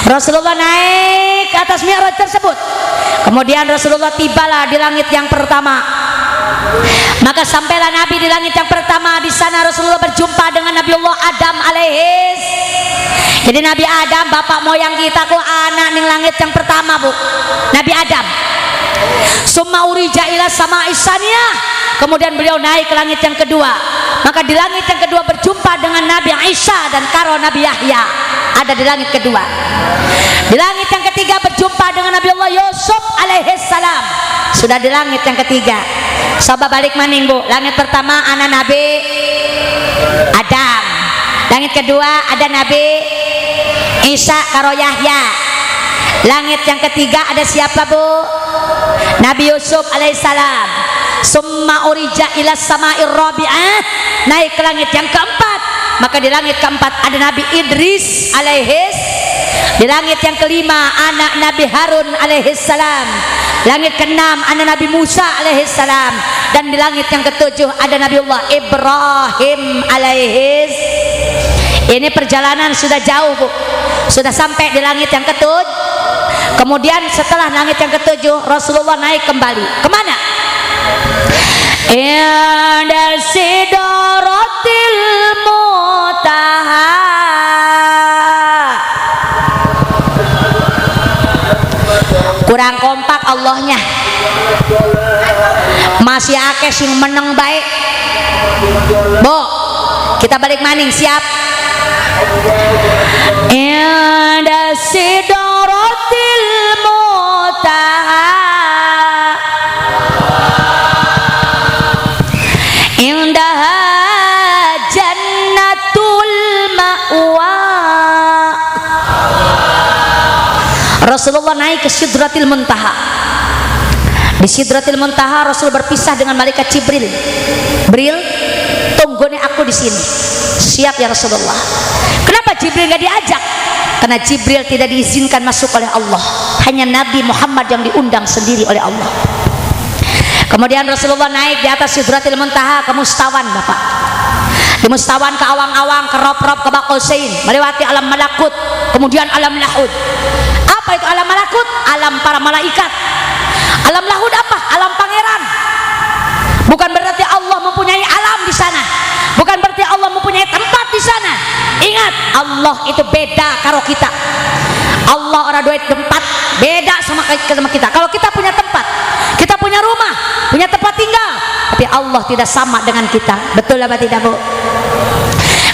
Rasulullah naik ke atas Mi'raj tersebut. Kemudian Rasulullah tibalah di langit yang pertama. Maka sampailah Nabi di langit yang pertama. Di sana Rasulullah berjumpa dengan Nabiullah Adam alaihis. Jadi Nabi Adam, bapak moyang kita ku anak ning langit yang pertama, Bu. Nabi Adam. Summa urija ila sama isaniyah. Kemudian beliau naik ke langit yang kedua. Maka di langit yang kedua berjumpa dengan Nabi Isa dan karo Nabi Yahya, ada di langit kedua. Di langit yang ketiga berjumpa dengan Nabi Allah Yusuf alaihissalam, sudah di langit yang ketiga. Coba balik maning Bu, langit pertama anak Nabi Adam, langit kedua ada Nabi Isa karo Yahya, langit yang ketiga ada siapa Bu? Nabi Yusuf alaihissalam. Summa urija ila sama'ir rabi'ah, naik ke langit yang keempat. Maka di langit keempat ada Nabi Idris alaihis. Di langit yang kelima anak Nabi Harun alaihissalam. Langit keenam anak Nabi Musa alaihissalam. Dan di langit yang ketujuh ada Nabiullah Ibrahim alaihis. Ini perjalanan sudah jauh Bu, sudah sampai di langit yang ketujuh. Kemudian setelah langit yang ketujuh Rasulullah naik kembali kemana? Inda sidratil muntaha. Kurang kompak Allahnya, masih akeh sing meneng baik. Bu, kita balik maning, siap? Inda sidratil muntaha, indaha jannatul ma'wa. Rasulullah naik ke Sidratil Muntaha. Di Sidratil Muntaha Rasul berpisah dengan malaikat Jibril. Bril, tunggune aku di sini. Siap ya Rasulullah. Kenapa Jibril nggak diajak? Karena Jibril tidak diizinkan masuk oleh Allah. Hanya Nabi Muhammad yang diundang sendiri oleh Allah. Kemudian Rasulullah naik di atas Sidratil Muntaha ke Mustawan Bapak. Di Mustawan ke awang-awang, ke rob-rob, ke Baqausain, melewati alam malakut, kemudian alam lahud. Apa itu alam malakut? Alam para malaikat. Alam lahud apa? Alam pangeran. Bukan berarti Allah mempunyai alam di sana. Bukan berarti Allah mempunyai tempat di sana. Ingat, Allah itu beda karo kita. Allah orang duit tempat, beda sama kita. Kalau kita punya tempat, kita punya rumah, punya tempat tinggal, tapi Allah tidak sama dengan kita. Betul apa tidak Bu?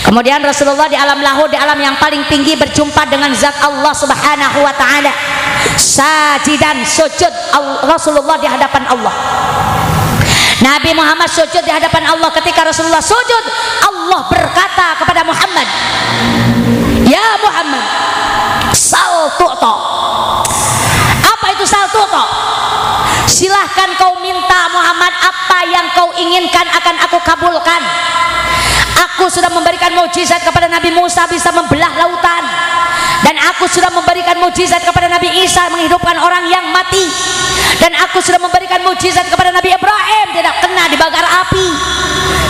Kemudian Rasulullah di alam lahud, di alam yang paling tinggi, berjumpa dengan zat Allah subhanahu wa ta'ala. Sajidan, sujud Rasulullah di hadapan Allah. Nabi Muhammad sujud di hadapan Allah. Ketika Rasulullah sujud, Allah berkata kepada Muhammad, ya Muhammad, sal tu'ta. Apa itu sal tu'ta? Silahkan kau minta Muhammad, apa yang kau inginkan akan aku kabulkan. Aku sudah memberikan mukjizat kepada Nabi Musa bisa membelah lautan, dan aku sudah memberikan mukjizat kepada Nabi Isa menghidupkan orang yang mati, dan aku sudah memberikan mukjizat kepada Nabi Ibrahim tidak kena dibakar api.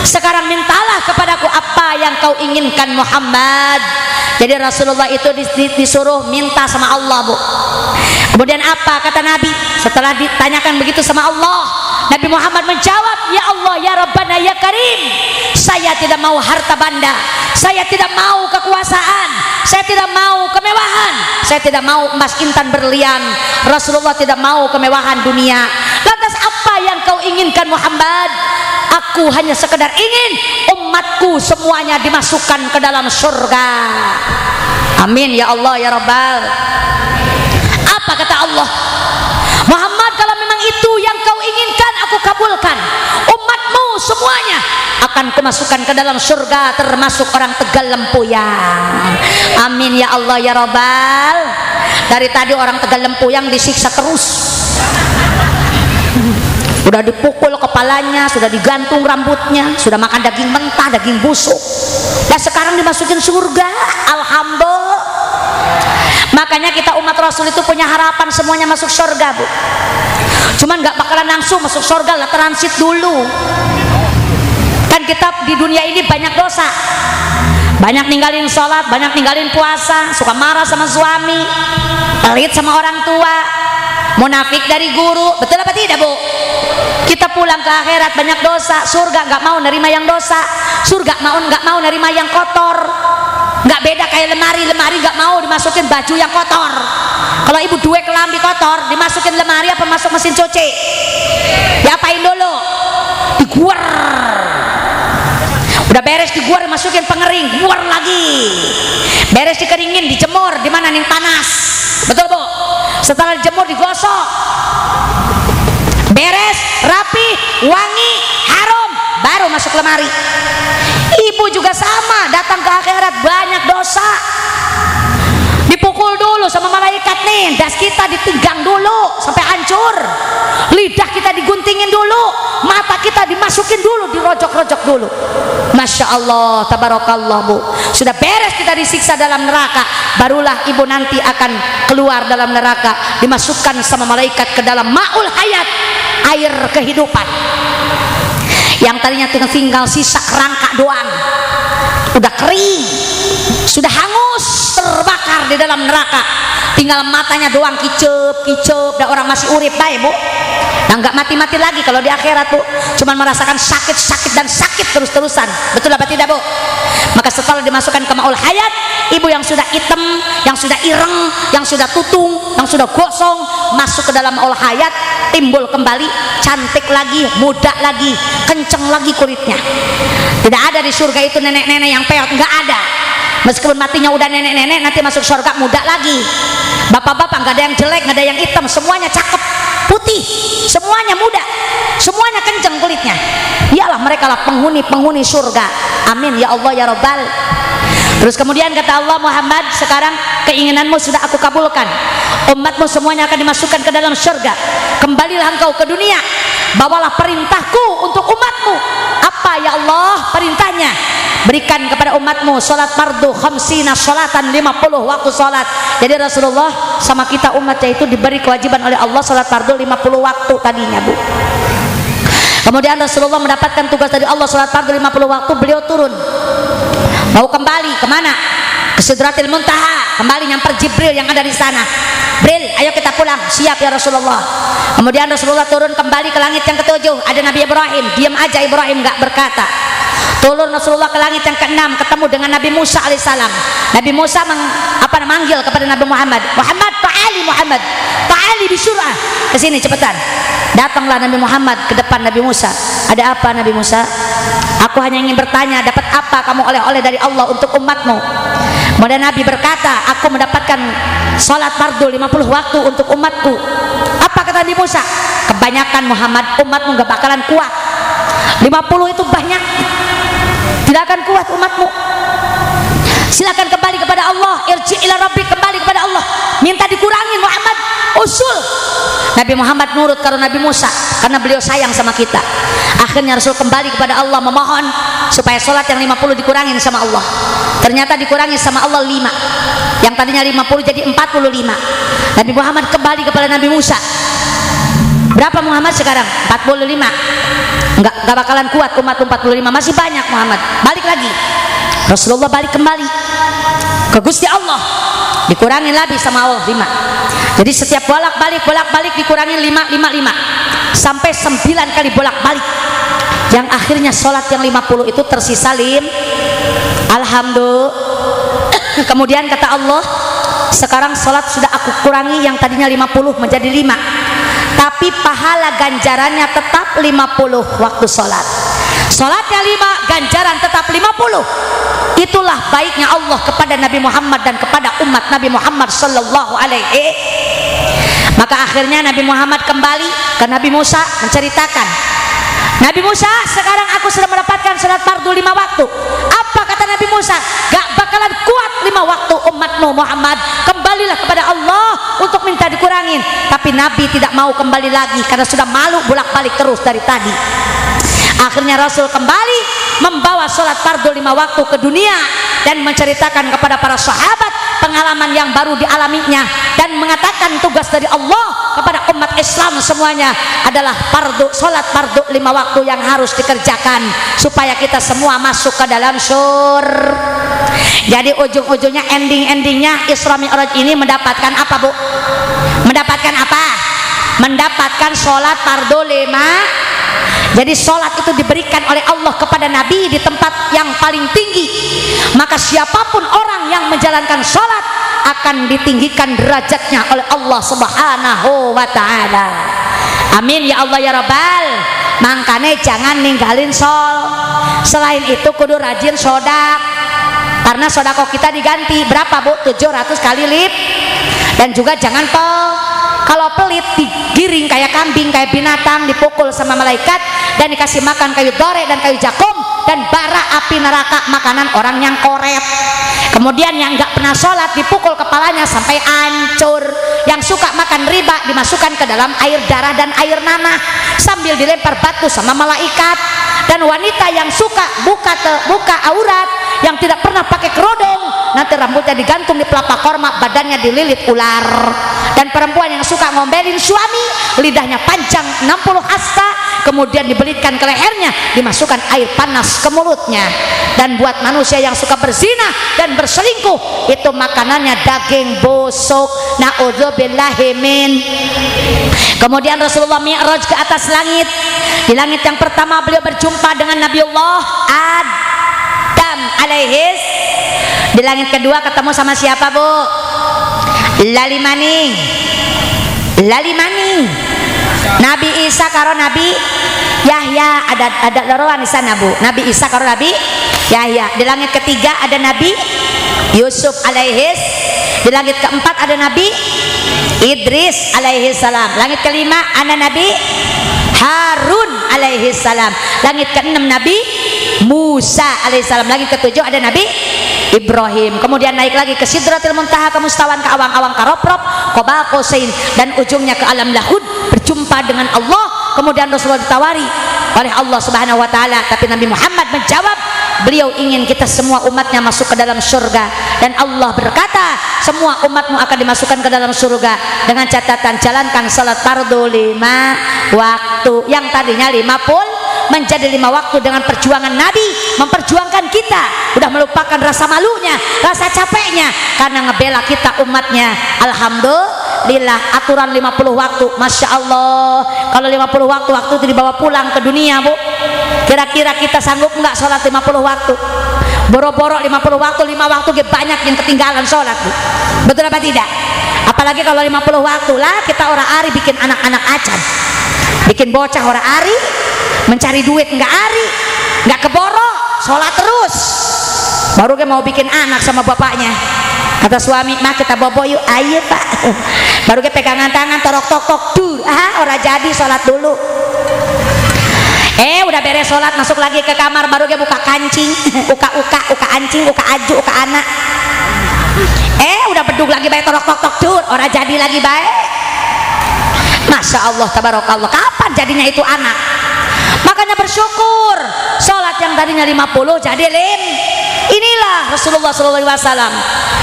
Sekarang mintalah kepadaku apa yang kau inginkan Muhammad. Jadi Rasulullah itu disuruh minta sama Allah Bu. Kemudian apa kata Nabi setelah ditanyakan begitu sama Allah? Nabi Muhammad menjawab, ya Allah ya Rabbana ya Karim, saya tidak mau harta benda, saya tidak mau kekuasaan, saya tidak mau kemewahan, saya tidak mau emas intan berlian. Rasulullah tidak mau kemewahan dunia. Lantas apa yang kau inginkan Muhammad? Aku hanya sekedar ingin umatku semuanya dimasukkan ke dalam surga. Amin ya Allah ya Rabbal. Apa kata Allah? Muhammad, kalau memang itu yang kau inginkan, aku kabulkan. Umatmu semuanya akan kumasukkan ke dalam surga, termasuk orang Tegal Lempuyang. Amin ya Allah ya Rabbal. Dari tadi orang Tegal Lempuyang disiksa terus. Sudah dipukul kepalanya, sudah digantung rambutnya, sudah makan daging mentah, daging busuk. Dan sekarang dimasukin surga. Alhamdulillah. Makanya kita umat Rasul itu punya harapan semuanya masuk surga Bu. Cuman nggak bakalan langsung masuk surga lah, transit dulu. Kan kita di dunia ini banyak dosa, banyak ninggalin sholat, banyak ninggalin puasa, suka marah sama suami, pelit sama orang tua, munafik dari guru. Betul apa tidak Bu? Kita pulang ke akhirat banyak dosa. Surga nggak mau nerima yang dosa, surga nggak mau nerima yang kotor. Nggak beda kayak lemari nggak mau dimasukin baju yang kotor. Kalau ibu duwe kelambi kotor, dimasukin lemari apa masuk mesin cuci? Diapain dulu? Diguer. Udah beres digoreng, masukin pengering, buar lagi. Beres dikeringin, dijemur di mana nih panas. Betul Bu? Setelah dijemur digosok. Beres, rapi, wangi, harum, baru masuk lemari. Ibu juga sama, datang ke akhirat banyak dosa. Dipukul dulu sama malaikat nih, das kita ditegang dulu sampai hancur. Lidah kita diguntingin dulu, mata kita dimasukin dulu, dirojok-rojok dulu. Masya Allah, tabarakallah Bu. Sudah beres kita disiksa dalam neraka, barulah ibu nanti akan keluar dalam neraka, dimasukkan sama malaikat ke dalam ma'ul hayat, air kehidupan. Yang tadinya tinggal sisa kerangka doang, udah kering, sudah hangus, terbakar di dalam neraka, tinggal matanya doang kicep, dan orang masih urip baik Bu. Nah nggak mati-mati lagi kalau di akhirat Bu, cuman merasakan sakit dan sakit terus-terusan. Betul apa tidak Bu? Maka setelah dimasukkan ke ma'ul hayat, ibu yang sudah hitam, yang sudah ireng, yang sudah tutung, yang sudah gosong, masuk ke dalam ma'ul hayat, timbul kembali, cantik lagi, muda lagi, kenceng lagi kulitnya. Tidak ada di surga itu nenek-nenek yang peot, nggak ada. Meskipun matinya udah nenek-nenek, nanti masuk surga muda lagi. Bapak-bapak nggak ada yang jelek, nggak ada yang hitam, semuanya cakep, putih, semuanya muda, semuanya kenceng kulitnya. Iyalah mereka lah penghuni surga. Amin ya Allah ya Rabbal. Terus kemudian kata Allah, Muhammad, sekarang keinginanmu sudah aku kabulkan. Umatmu semuanya akan dimasukkan ke dalam surga. Kembalilah engkau ke dunia, bawalah perintahku untuk umatmu. Apa ya Allah perintahnya? Berikan kepada umatmu salat fardu khamsina salatan, 50 waktu salat. Jadi Rasulullah sama kita umatnya itu diberi kewajiban oleh Allah salat fardu 50 waktu tadinya Bu. Kemudian Rasulullah mendapatkan tugas dari Allah salat fardu 50 waktu, beliau turun mau kembali kemana? Ke Sidratil Muntaha, kembali nyamper Jibril yang ada di sana. Jibril, ayo kita pulang. Siap ya Rasulullah. Kemudian Rasulullah turun kembali ke langit yang ketujuh, ada Nabi Ibrahim. Diam aja Ibrahim, nggak berkata. Turun Rasulullah ke langit yang keenam, ketemu dengan Nabi Musa alaihissalam. Nabi Musa manggil kepada Nabi Muhammad, Muhammad, ta'ali bisur'ah, kesini cepetan. Datanglah Nabi Muhammad ke depan Nabi Musa. Ada apa Nabi Musa? Aku hanya ingin bertanya, dapat apa kamu oleh-oleh dari Allah untuk umatmu? Kemudian Nabi berkata, aku mendapatkan salat fardu 50 waktu untuk umatku. Apa kata Nabi Musa? Kebanyakan Muhammad, umatmu gak bakalan kuat. 50 itu banyak, tidak akan kuat umatmu. Silakan kembali kepada Allah, irji ila rabbi, kembali kepada Allah, minta dikurangin Muhammad, usul. Nabi Muhammad nurut karena Nabi Musa, karena beliau sayang sama kita. Akhirnya Rasul kembali kepada Allah memohon supaya sholat yang 50 dikurangin sama Allah. Ternyata dikurangi sama Allah 5, yang tadinya 50 jadi 45. Nabi Muhammad kembali kepada Nabi Musa. Berapa Muhammad sekarang? 45. Enggak bakalan kuat umat 45, masih banyak Muhammad. Balik lagi. Rasulullah balik kembali ke Gusti Allah, dikurangin lagi sama Allah 5. Jadi setiap bolak-balik dikurangin 5 sampai 9 kali bolak-balik. Yang akhirnya sholat yang 50 itu tersisa alhamdulillah. Kemudian kata Allah, sekarang sholat sudah aku kurangi yang tadinya 50 menjadi 5, tapi pahala ganjarannya tetap 50 waktu sholat. Sholatnya 5, ganjaran tetap 50. Itulah baiknya Allah kepada Nabi Muhammad dan kepada umat Nabi Muhammad sallallahu alaihi. Maka akhirnya Nabi Muhammad kembali ke Nabi Musa menceritakan, Nabi Musa, sekarang aku sudah mendapatkan sholat fardu 5 waktu. Apa kata Nabi Musa? Gak bakalan kuat 5 waktu umatmu Muhammad. Kembalilah kepada Allah untuk minta dikurangin. Tapi Nabi tidak mau kembali lagi karena sudah malu bolak-balik terus dari tadi. Akhirnya Rasul kembali membawa sholat fardu 5 waktu ke dunia dan menceritakan kepada para sahabat pengalaman yang baru dialaminya, dan mengatakan tugas dari Allah kepada umat Islam semuanya adalah sholat fardu 5 waktu yang harus dikerjakan supaya kita semua masuk ke dalam surga. Jadi ujung-ujungnya, ending-endingnya Isra Mi'raj ini mendapatkan apa Bu? Mendapatkan apa? Mendapatkan sholat fardu 5. Jadi sholat itu diberikan oleh Allah kepada Nabi di tempat yang paling tinggi. Maka siapapun orang yang menjalankan sholat akan ditinggikan derajatnya oleh Allah Subhanahu wa ta'ala. Amin ya Allah ya Rabbal. Makanya jangan ninggalin sholat. Selain itu kudu rajin sodak, karena sodako kita diganti berapa Bu? 700 kali lip. Dan juga jangan kalau pelit digiring kayak kambing, kayak binatang, dipukul sama malaikat dan dikasih makan kayu dore dan kayu jakum dan bara api neraka, makanan orang yang korep. Kemudian yang nggak pernah sholat dipukul kepalanya sampai hancur. Yang suka makan riba dimasukkan ke dalam air darah dan air nanah sambil dilempar batu sama malaikat. Dan wanita yang suka buka aurat, yang tidak pernah pakai kerudung, nanti rambutnya digantung di pelapa korma, badannya dililit ular. Dan perempuan yang suka ngomelin suami, lidahnya panjang 60 hasta, kemudian dibelitkan ke lehernya, dimasukkan air panas ke mulutnya. Dan buat manusia yang suka berzina dan berselingkuh, itu makanannya daging busuk, na'udzubillahi min. Kemudian Rasulullah mi'raj ke atas langit. Di langit yang pertama beliau berjumpa dengan Nabiullah Adam alaihis. Di langit kedua ketemu sama siapa Bu? Lalimani Nabi Isa karo Nabi Yahya. Ada loroan di sana Bu. Nabi Isa karo Nabi Yahya. Di langit ketiga ada Nabi Yusuf alaihis. Di langit keempat ada Nabi Idris alaihi salam. Langit kelima ada Nabi Harun alaihi salam. Langit keenam Nabi Musa alaihi salam. Langit ketujuh ada Nabi Ibrahim. Kemudian naik lagi ke Sidratil Muntaha, ke mustawan, ke awang-awang, ke rob-rob, Qaba Qausain, dan ujungnya ke alam lahud, berjumpa dengan Allah. Kemudian Rasulullah ditawari oleh Allah Subhanahu wa taala, tapi Nabi Muhammad menjawab, beliau ingin kita semua umatnya masuk ke dalam surga. Dan Allah berkata, semua umatmu akan dimasukkan ke dalam surga dengan catatan jalankan salat fardu 5 waktu. Yang tadinya 50 menjadi 5 waktu dengan perjuangan Nabi, memperjuangkan kita, udah melupakan rasa malunya, rasa capeknya, karena ngebela kita umatnya. Alhamdulillah, aturan 50 waktu, Masya Allah. Kalau 50 waktu itu dibawa pulang ke dunia Bu, kira-kira kita sanggup nggak sholat 50 waktu? Boro-boro 50 waktu, 5 waktu banyak yang ketinggalan sholat Bu. Betul apa tidak? Apalagi kalau 50 waktu lah kita orang ari bikin anak-anak acan, bikin bocah orang ari mencari duit, nggak ari, nggak keboro, sholat terus. Baru dia mau bikin anak sama bapaknya, kata suami, mah kita bobo yuk. Ayo Pak. Baru dia pegangan tangan, torok-tok dur, orang jadi sholat dulu. Udah beres sholat, masuk lagi ke kamar, baru dia buka kancing, uka anjing, uka aju, uka anak. Udah bedug lagi baik, torok-tok dur, orang jadi lagi baik. Masya Allah, tabarakallah. Kapan jadinya itu anak? Makanya bersyukur, sholat yang tadinya 50 jadi 5. Inilah Rasulullah SAW,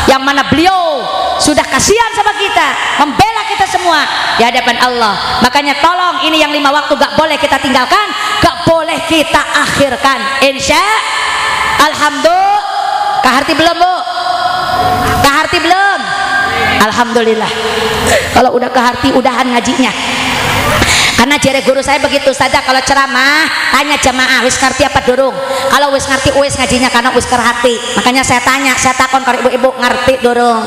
yang mana beliau sudah kasihan sama kita, membela kita semua di hadapan Allah. Makanya tolong, ini yang 5 waktu gak boleh kita tinggalkan, gak boleh kita akhirkan. Insya Alhamdulillah. Kaharti belum Bu? Kaharti belum? Alhamdulillah. Kalau udah keharti udahan ngajinya. Karena jere guru saya begitu saja, kalau ceramah tanya jamaah wis ngerti apa durung. Kalau wis ngerti wis ngajinya, karena wis kerhati. Makanya saya tanya, saya takon kalau ibu-ibu ngerti durung.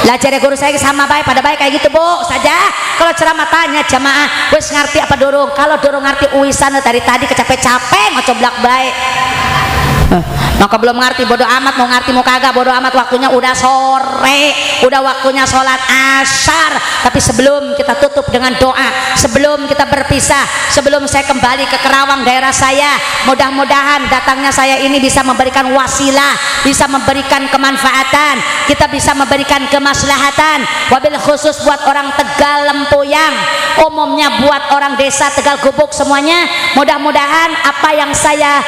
Lah jere guru saya sama baik, pada baik kayak gitu Bu saja. Kalau ceramah tanya jamaah wis ngerti apa durung. Kalau durung ngerti uisan dari tadi kecapek-capek ngocoblak baik. Maka belum ngerti, bodoh amat, mau ngerti mau kagak bodoh amat, waktunya udah sore, udah waktunya sholat asar. Tapi sebelum kita tutup dengan doa, sebelum kita berpisah, sebelum saya kembali ke Kerawang daerah saya, mudah-mudahan datangnya saya ini bisa memberikan wasilah, bisa memberikan kemanfaatan, kita bisa memberikan kemaslahatan. Wabil khusus buat orang Tegal Lempuyang, umumnya buat orang desa Tegal Gubuk semuanya, mudah-mudahan apa yang saya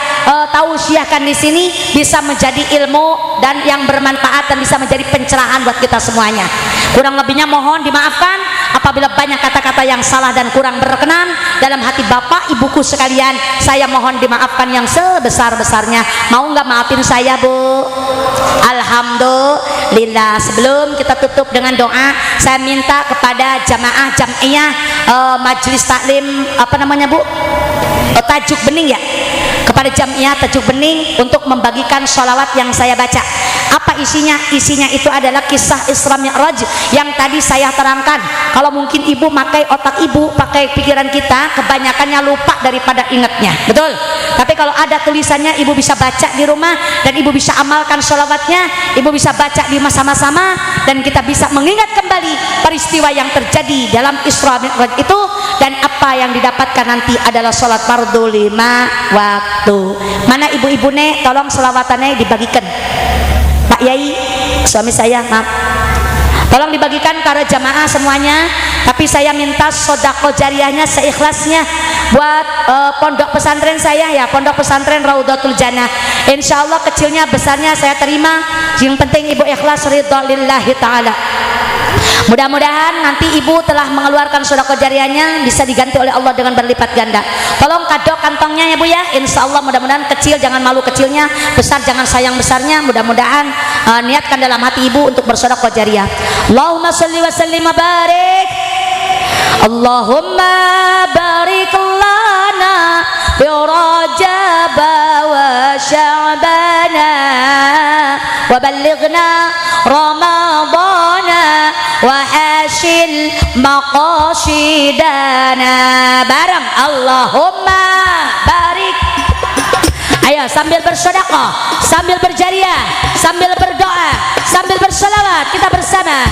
tausiahkan di sini bisa menjadi ilmu dan yang bermanfaat, dan bisa menjadi pencerahan buat kita semuanya. Kurang lebihnya mohon dimaafkan apabila banyak kata-kata yang salah dan kurang berkenan dalam hati bapak ibuku sekalian. Saya mohon dimaafkan yang sebesar-besarnya. Mau nggak maafin saya Bu? Alhamdulillah. Sebelum kita tutup dengan doa, saya minta kepada jamaah jam'iyah majelis taklim apa namanya Bu? Tajuk Bening ya, kepada jamiah Tajuk Bening untuk membagikan sholawat yang saya baca. Apa isinya? Isinya itu adalah kisah Isra Mi'raj yang tadi saya terangkan. Kalau mungkin ibu pakai otak ibu, pakai pikiran kita, kebanyakannya lupa daripada ingatnya. Betul? Tapi kalau ada tulisannya, ibu bisa baca di rumah dan ibu bisa amalkan sholawatnya, ibu bisa baca di sama-sama, dan kita bisa mengingat kembali peristiwa yang terjadi dalam Isra Mi'raj itu, dan apa yang didapatkan nanti adalah sholat fardu 5 waktu. Mana ibu-ibu nih, tolong sholawatannya dibagikan. Pak Yai, suami saya, maaf, tolong dibagikan para jamaah semuanya. Tapi saya minta sodako jariahnya seikhlasnya buat pondok pesantren saya ya, pondok pesantren Raudhatul Jannah. Insya Allah kecilnya besarnya saya terima, yang penting ibu ikhlas ridha lillahi ta'ala. Mudah-mudahan nanti ibu telah mengeluarkan sedekah jariahnya bisa diganti oleh Allah dengan berlipat ganda. Tolong kado kantongnya ya bu ya, insya Allah mudah-mudahan kecil jangan malu kecilnya, besar jangan sayang besarnya. Mudah-mudahan niatkan dalam hati ibu untuk bersedekah jariah. Allahumma sholli wa sallim wa barik, Allahumma barik lana fi Rajab wa Sya'bana wa ballighna Ramadana wa hasil maqasidana. Bareng Allahumma barik. Ayo sambil bersedekah, sambil berjariah, sambil berdoa, sambil berselawat kita bersama.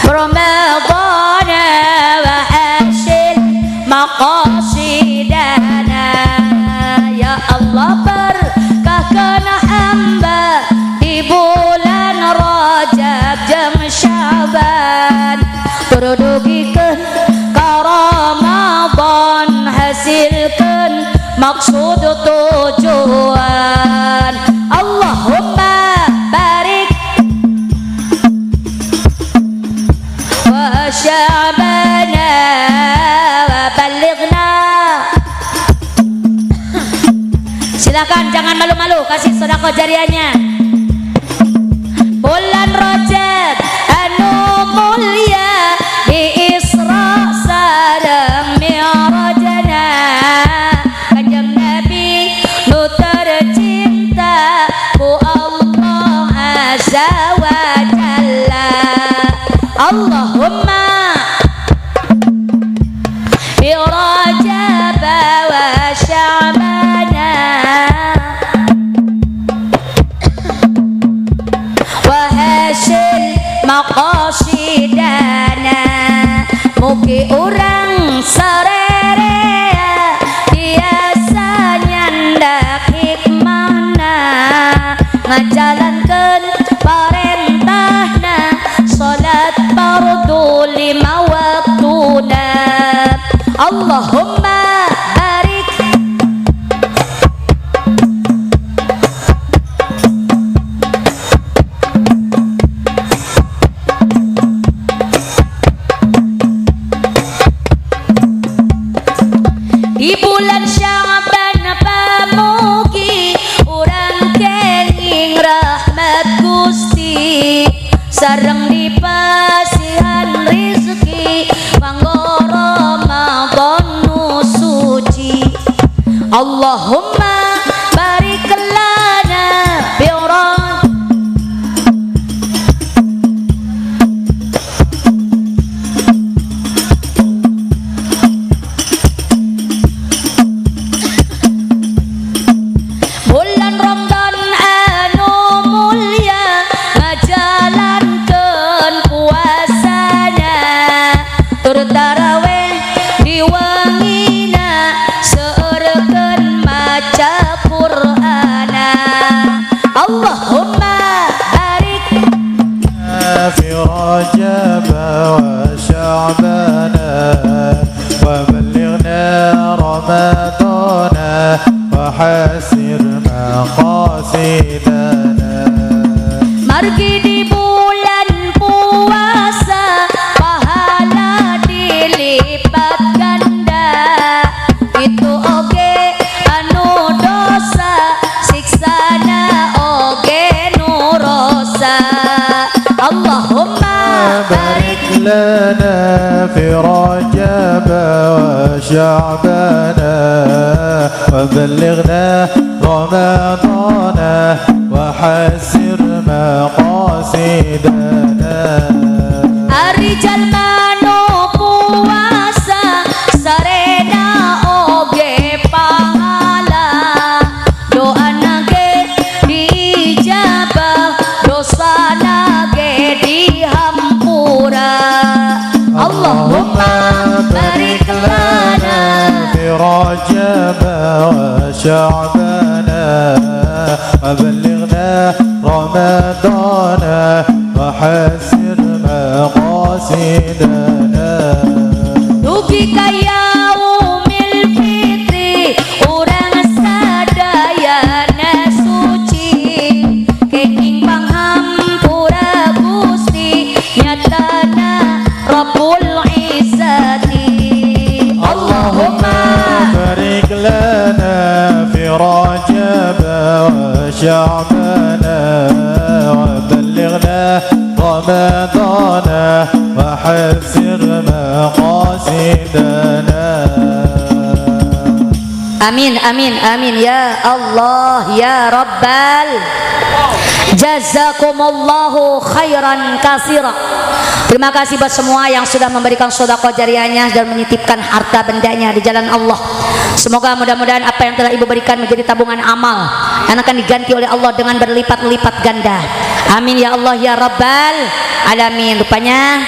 Ramadana wa hasil maqasidana. Ya Allah berkahkan hamba di bulan Rajab jam Sya'ban, terdugikan ka Ramadan, hasilkan maksud tujuan. Allahumma barik wa Sya'bana wa ballighna. Silakan jangan malu-malu, kasih sedekah jariahnya. Bulan Rajab anu mulia di Isra sareng Mi'rajna, kanjeng Nabi nu tercinta ku Allah azza wa jalla. Allahumma fi Rajab wa Sya'bana wa hasil maqasidana. Mugi urang sarerea biasanya ndak hikmahna, ngajalankeun parentahna salat fardu 5 waktuna. Allahumma barik di bulan Sya'ban pamugi urang kenging rahmat Gusti, sareng dipasihan rizki kanggo Ramadan nu suci. Allahumma barik lana bi bulan Ramadan anu mulia, ngajalankeun puasana, tur tarawih di wangina, seurekeun maca Qur'ana. Allahumma barik في رجب وشعبان وبلغنا رمضان وحسر مقاصدنا. margi di bulan puasa, pahala dilipat ganda. Itu oge anu dosa, siksana oge nu rosa. Allahumma barik لنا في رجب وشعبان وبلغنا رمضان وحسر مقاصدنا. Ari jalma nu puasa sarena oge pahala, وشعبان وبلغنا رمضان وحسر مقاصدنا Dugi kayaumil fitri urang sadayana suci kenging panghampura Gusti nyatana Rabbul Izzati Allahumma بارك لنا في رجب وشعبان وبلغنا رمضان وحسر مقاصدنا Amin amin amin ya Allah ya Rabbal Jazakumullahu khairan katsira. Terima kasih buat semua yang sudah memberikan sedekah jariahnya dan menitipkan harta bendanya di jalan Allah. Semoga mudah-mudahan apa yang telah Ibu berikan menjadi tabungan amal yang akan diganti oleh Allah dengan berlipat-lipat ganda. Amin ya Allah ya Rabbal alamin. Rupanya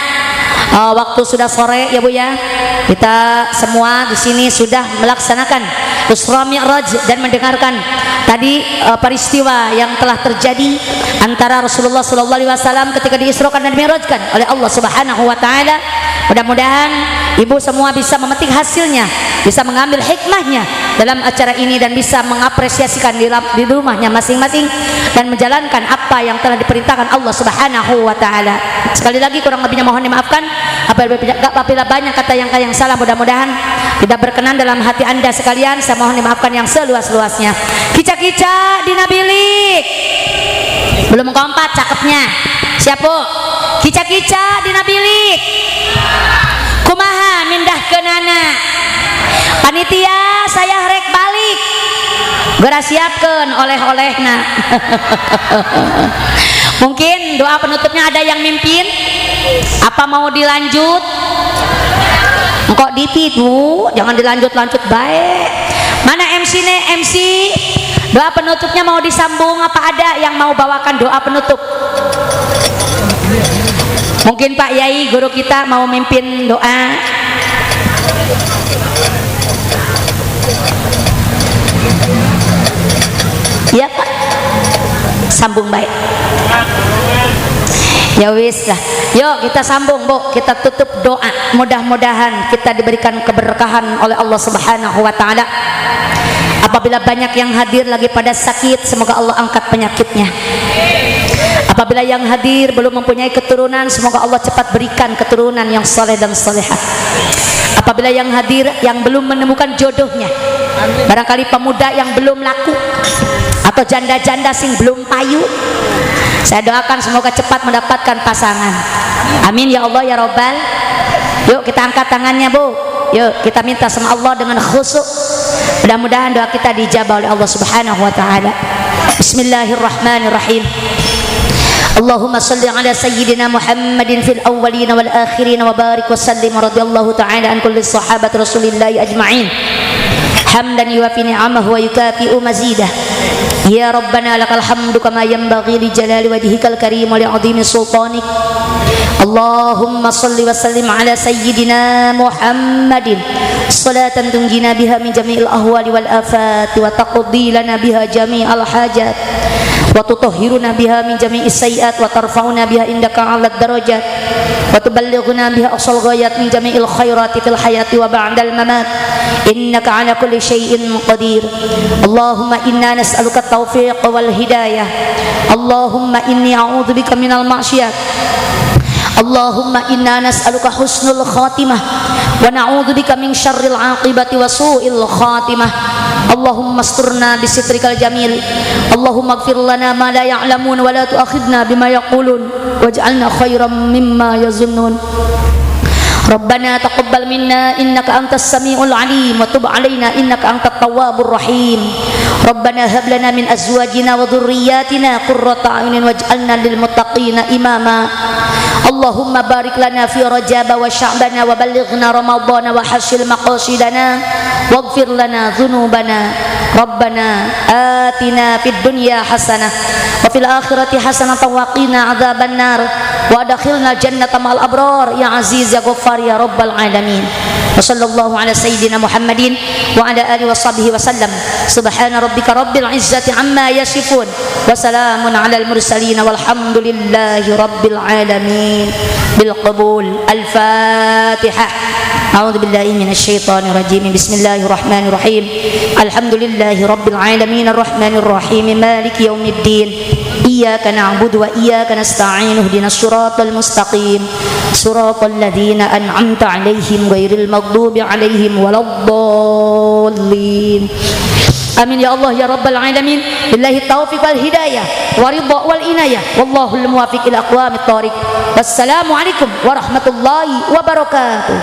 waktu sudah sore ya Bu ya. Kita semua di sini sudah melaksanakan Isra Mi'raj dan mendengarkan tadi peristiwa yang telah terjadi antara Rasulullah SAW ketika diisrokan dan dimirajkan oleh Allah Subhanahu wa taala. Mudah-mudahan Ibu semua bisa memetik hasilnya, bisa mengambil hikmahnya dalam acara ini dan bisa mengapresiasikan di rumahnya masing-masing dan menjalankan apa yang telah diperintahkan Allah Subhanahu wa taala. Sekali lagi kurang lebihnya mohon dimaafkan apabila banyak kata yang salah, mudah-mudahan tidak berkenan dalam hati Anda sekalian. Saya mohon dimaafkan yang seluas-luasnya. Kica-kica Dina Bilik belum kompak cakepnya. Siapa? Kica-kica Dina Bilik kumaha mindah ke nana panitia saya rek balik gera siapkeun oleh-olehna. Mungkin doa penutupnya ada yang mimpin apa mau dilanjut engkau dipitu jangan dilanjut-lanjut baik. Mana MC nih MC doa penutupnya mau disambung apa ada yang mau bawakan doa penutup? Mungkin Pak Yai guru kita mau mimpin doa. Ya Pak sambung baik ya wis lah. Yuk kita sambung Bu, kita tutup doa. Mudah-mudahan kita diberikan keberkahan oleh Allah Subhanahu wa taala. Apabila banyak yang hadir lagi pada sakit, semoga Allah angkat penyakitnya. Apabila yang hadir belum mempunyai keturunan, semoga Allah cepat berikan keturunan yang soleh dan solehah. Apabila yang hadir yang belum menemukan jodohnya, barangkali pemuda yang belum laku atau janda-janda sing belum payu, saya doakan semoga cepat mendapatkan pasangan. Amin ya Allah ya Rabbal. Yuk kita angkat tangannya Bu. Yuk kita minta sama Allah dengan khusyuk. Mudah-mudahan doa kita dijabah oleh Allah Subhanahu wa taala. Bismillahirrahmanirrahim. Allahumma salli ala sayyidina Muhammadin fil awwalin wal akhirin wa barik wa sallim radhiyallahu ta'ala an kulli sahabat Rasulillahi ajma'in. Hamdan yuwafi ni'amahu wa yukafi'u mazidah. Ya Rabbana lakal hamdu kama yanbaghi li jalali wajhikal karim wa li 'azimi sultanik. Allahumma salli wa sallim ala sayyidina Muhammadin salatan tunjina biha min jami'il ahwali wal afati wa taqdi lana biha jami'al hajat wa tutahhiruna biha min jami'is sayyi'at wa tarfa'una biha indaka 'alad darajat wa tuballighuna biha aqsal ghayat min jami'il khairati fil hayati wa ba'dal mamat innaka 'ala kulli syai'in qadir. Allahumma inna nas'aluka at-taufiq wal hidayah. Allahumma inni a'udzubika minal ma'siyat. Allahumma inna nas'aluka husnul khatimah wa na'udzubika min syarril 'aqibati wa su'il khatimah. Allahumma asturna bisitrikal jamil. Allahumma ighfir lana ma la ya'lamun wa la tu'akhidna bima yaqulun waj'alna khairan mimma yazunnun. Rabbana taqabbal minna innaka antas samiul alim wa tub alaina innaka antat tawwabur rahim. Rabbana hab lana min azwajina wa dhurriyyatina qurrata a'yunin waj'alna lil muttaqina imama. Allahumma barik lana fi Rajab wa Sya'bana wa ballighna Ramadhana wa hasil maqasidana waghfir lana dhunubana Rabbana atina fid dunya hasanah wa fil akhirati hasanah wa qina adzabannar wa adkhilna jannata ma'al abrar ya aziz ya ghaffar ya rabbal alamin. Wa sallallahu ala sayyidina Muhammadin wa ala alihi wa sahbihi wa sallam. Subhana rabbika rabbil izzati amma yasifun wa salamun alal mursalin walhamdulillahi rabbil alamin. Bil qabul. Al-Fatihah. أعوذ بالله من الشيطان الرجيم بسم الله الرحمن الرحيم الحمد لله رب العالمين الرحمن الرحيم مالك يوم الدين إياك نعبد وإياك نستعين اهدنا الصراط المستقيم صراط الذين أنعمت عليهم غير المغضوب عليهم ولا الضالين آمين يا الله يا رب العالمين بالله التوفيق والهداية ورضا والإناية والله الموافق إلى أقوام الطريق والسلام عليكم ورحمة الله وبركاته.